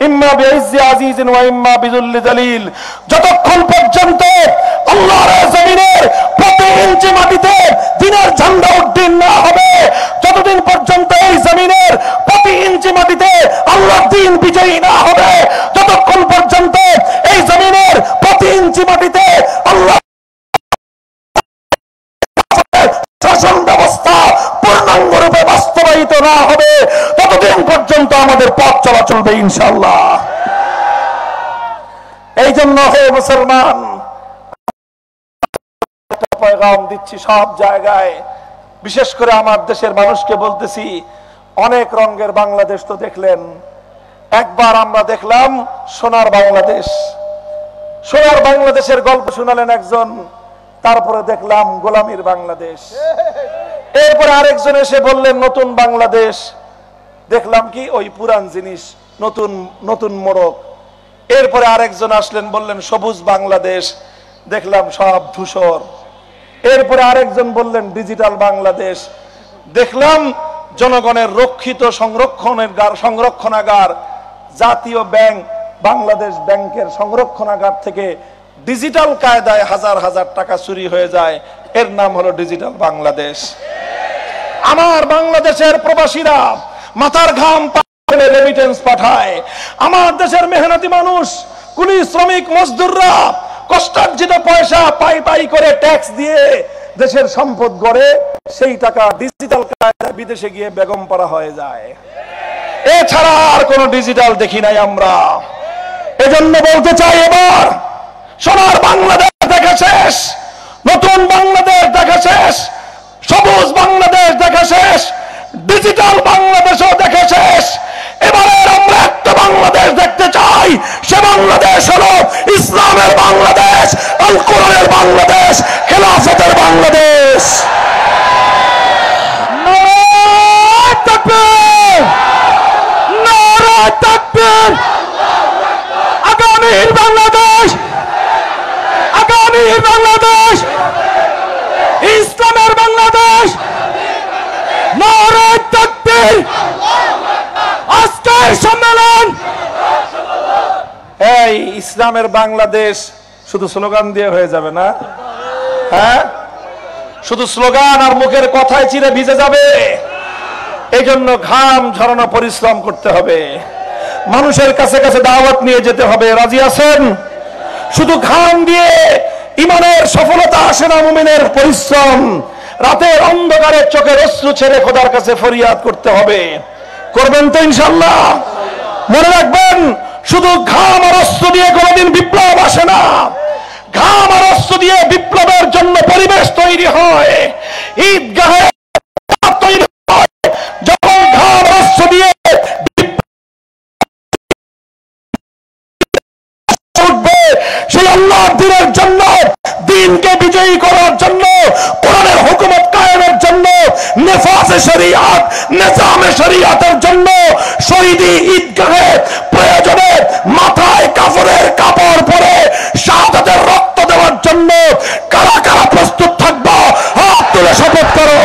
ইম্মা বিইজ্জি আজিজিন ওয়া ইম্মা বিযুল্লি যালিল। যতক্ষণ পর্যন্ত আল্লাহর জমিনের প্রতি ইঞ্চি মাটিতে দ্বীনের ঝান্ডা উড্ডীন না হবে, যতদিন পর্যন্ত এই জমিনের প্রতি ইঞ্চি মাটিতে আল্লাহর দ্বীন বিজয়ী না হবে, যতক্ষণ পর্যন্ত এই জমিনের প্রতি ইঞ্চি মাটিতে আল্লাহ শাসন ব্যবস্থা পূর্ণাঙ্গ রূপে বাস্তবায়িত না হবে, পর্যন্ত আমাদের পথ চলা চলবে ইনশাআল্লাহ। এই জন্য হে মুসলমান, পয়গাম দিচ্ছি সব জায়গায়, বিশেষ করে আমার দেশের মানুষকে বলতেছি, অনেক রঙের বাংলাদেশ তো দেখলেন, একবার আমরা দেখলাম সোনার বাংলাদেশ, সোনার বাংলাদেশের গল্প শোনালেন একজন, তারপরে দেখলাম গোলামীর বাংলাদেশ, এরপরে আরেকজন এসে বললেন নতুন বাংলাদেশ, দেখলাম কি ওই পুরান জিনিস, নতুন নতুন মোড়ক। এরপরে আরেকজন আসলেন বললেন সবুজ বাংলাদেশ, দেখলাম সব ধূসর। এরপরে আরেকজন বললেন ডিজিটাল বাংলাদেশ, দেখলাম জনগণের রক্ষিত সংরক্ষণাগার জাতীয় ব্যাংক বাংলাদেশ ব্যাংকের সংরক্ষণাগার থেকে ডিজিটাল কায়দায় হাজার হাজার টাকা চুরি হয়ে যায়, এর নাম হলো ডিজিটাল বাংলাদেশ। আমার বাংলাদেশের প্রবাসীরা মাথার ঘাম ফেলে রেমিটেন্স পাঠায়, আমার দেশের মেহনতি মানুষ, কুলি শ্রমিক মজদুররা কষ্টার্জিত পয়সা পাই পাই করে ট্যাক্স দিয়ে দেশের সম্পদ গড়ে, সেই টাকা ডিজিটাল কায়দায় বিদেশে গিয়ে বেগম পাড়া হয়ে যায়। এছাড়া আর কোন ডিজিটাল দেখি নাই আমরা। এজন্য বলতে চাই, এবার সোনার বাংলাদেশ দেখা শেষ, নতুন বাংলাদেশ দেখা শেষ, সবুজ বাংলাদেশ দেখা শেষ, ডিজিটাল বাংলাদেশও দেখা শেষ। এবারে আমরা একটা বাংলাদেশ দেখতে চাই, সে বাংলাদেশ হলো ইসলামের বাংলাদেশ, আল কোরআনের বাংলাদেশ, খেলাফতের বাংলাদেশ। নারায়ে তাকবীর, নারায়ে তাকবীর। আগামীর বাংলাদেশ, আগামীর বাংলাদেশ, ইসলামের বাংলাদেশ। নারায়ে তাকবীর। আজকের সম্মেলন এই ইসলামের বাংলাদেশ শুধু স্লোগান দিয়ে হয়ে যাবে না, হ্যাঁ? শুধু স্লোগান আর মুখের কথায় চিরে ভিজে যাবে? এই জন্য ঘাম ঝরানো পরিশ্রম করতে হবে, মানুষের কাছে কাছে দাওয়াত নিয়ে যেতে হবে। রাজি আছেন? শুধু ঘাম দিয়ে ইমানের সফলতা আসে না, মুমিনের পরিশ্রম। রাতের অন্ধকারে চোখের অশ্রু ছেড়ে খোদার কাছে ফরিয়াদ করতে হবে। করবেন তো ইনশাআল্লাহ? মনে রাখবেন, শুধু ঘাম আর অস্ত্র দিয়ে কোনোদিন বিপ্লব আসে না। ঘাম আর অস্ত্র দিয়ে বিপ্লবের জন্য পরিবেশ তৈরি হয়, ঈদগাহে তৈরি হয়। যখন ঘাম আর অস্ত্র দিয়ে উঠবে, সেই আল্লাহর দ্বীনের জন্য, দ্বীনকে বিজয়ী করার জন্য, কোরআনের হুকুমত কায়েমের জন্য, নেফাজে শরিয়াত, নিজামে শরিয়াতের জন্য, শহীদি ঈদগাহে প্রয়োজনে মাথায় কাফনের কাপড় পরে শাহাদাতের রক্ত দেওয়ার জন্য কারা কারা প্রস্তুত থাকবো? হাত তুলে শপথ করো।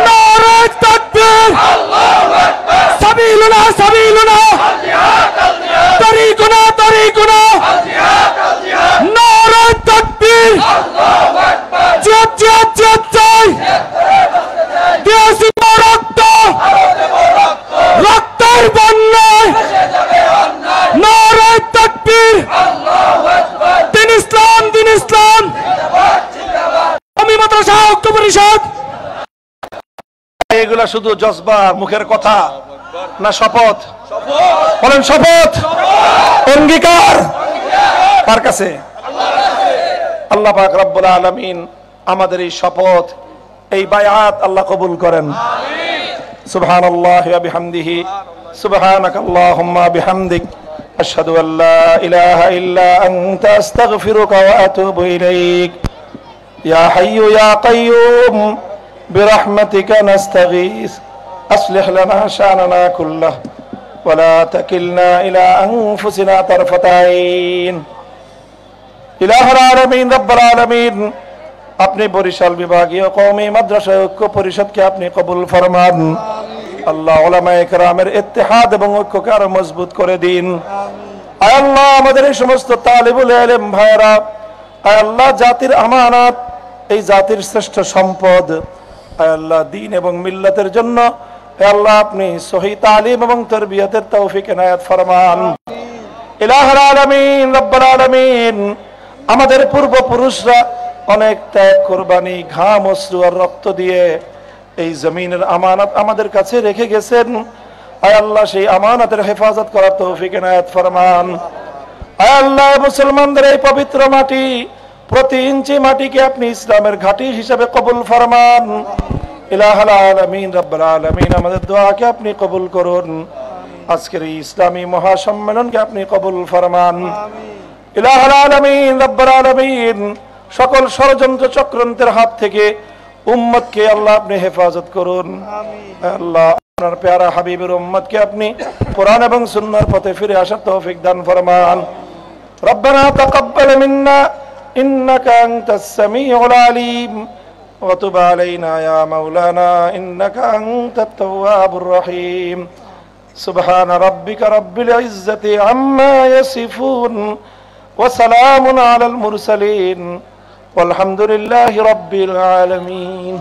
নারায়ে তাকবীর। সাবিলুনা সাবিলুনা, তরিকুনা তরিকুনা। নারায়ে তাকবীর। জিহাদ জিহাদ জিহাদ চাই, দিয়েছি রক্ত, রক্তের বন্যায়। নারায়ে তাকবীর। দিন ইসলাম, দিন ইসলাম। আমি মাদ্রাসা ঐক্য পরিষদ। এগুলা শুধু জজবা, মুখের কথা না শপথ? বলেন শপথ, অঙ্গীকার কার কাছে? আল্লাহ পাক রব্বুল আলামিন আমাদের এই শপথ, এই বায়াত আল্লাহ কবুল করেন। সুবহানাল্লাহি ওয়া বিহামদিহি, সুবহানাকাল্লাহুম্মা বিহামদিক, আশহাদু আল্লা ইলাহা ইল্লা আনতা আস্তাগফিরুকা ওয়া আতুবু ইলাইক। ইয়া হাইয়্যু ইয়া কাইয়্যুম বিরহমাতিকা নাস্তাগীস, আসলিহ লানা শানানা কুল্লাহু ওয়া লা তাকিলনা ইলা আনফুসিনা তারফাতা আইন। ইলাহুল আলামিন, রব্বুল আলামিন, আপনি বরিশাল বিভাগীয় কওমি মাদ্রাসা ঐক্য পরিষদকে আপনি কবুল ফরমান। আল্লাহ উলামায়ে কেরামের ইত্তেহাদ এবং ঐক্যকে আরো মজবুত করে দিন। আয় আল্লাহ, আমাদের এই সমস্ত তালিবুল ইলম ভাইরা, আয় আল্লাহ, জাতির আমানত, এই জাতির শ্রেষ্ঠ সম্পদ, আয় আল্লাহ, দ্বীন এবং মিল্লাতের জন্য হে আল্লাহ আপনি সহি তালিম এবং তারবিয়াতের তৌফিক এনায়েত ফরমান। ইলাহুল আলামিন, রব্বুল আলামিন, আমাদের পূর্বপুরুষরা অনেক ত্যাগ, কুরবানি, ঘাম, অশ্রু আর রক্ত দিয়ে এই জমিনের আমানত আমাদের কাছে রেখে গেছেন। আয় আল্লাহ, সেই আমানতের হেফাজত করার তৌফিক এনায়েত ফরমান। আয় আল্লাহ, মুসলমানদের এই পবিত্র মাটি, প্রতি ইঞ্চি মাটিকে আপনি ইসলামের ঘাঁটি হিসেবে কবুল ফরমান। ইলাহুল আলামিন, রব্বুল আলামিন, আমাদের দোয়াকে আপনি কবুল করুন। আজকের এই ইসলামী মহাসম্মেলনকে আপনি কবুল ফরমান। ইলাহুল আলামিন, রব্বুল আলামিন, সকল ষড়যন্ত্র চক্রান্তের হাত থেকে উম্মতকে আল্লাহ আপনি হেফাজত করুন। আল্লাহ, আপনার প্যারা হাবিবের উম্মতকে আপনি কোরআন এবং সুন্নাহর পথে ফিরে আসার তৌফিক দান ফরমান। রব্বানা তাকাব্বাল মিন্না ইন্নাকা আনতাস সামিউল আলিম ওয়া তুব আলাইনা ইয়া মাওলানা ইন্নাকা আনতাত তাওয়াবুর রহিম। সুবহান রাব্বিকা রাব্বিল ইজ্জাতি আম্মা ইয়াসিফুন ওয়া সালামুন আলাল মুরসালিন ওয়ালহামদুলিল্লাহি রাব্বিল আলামিন।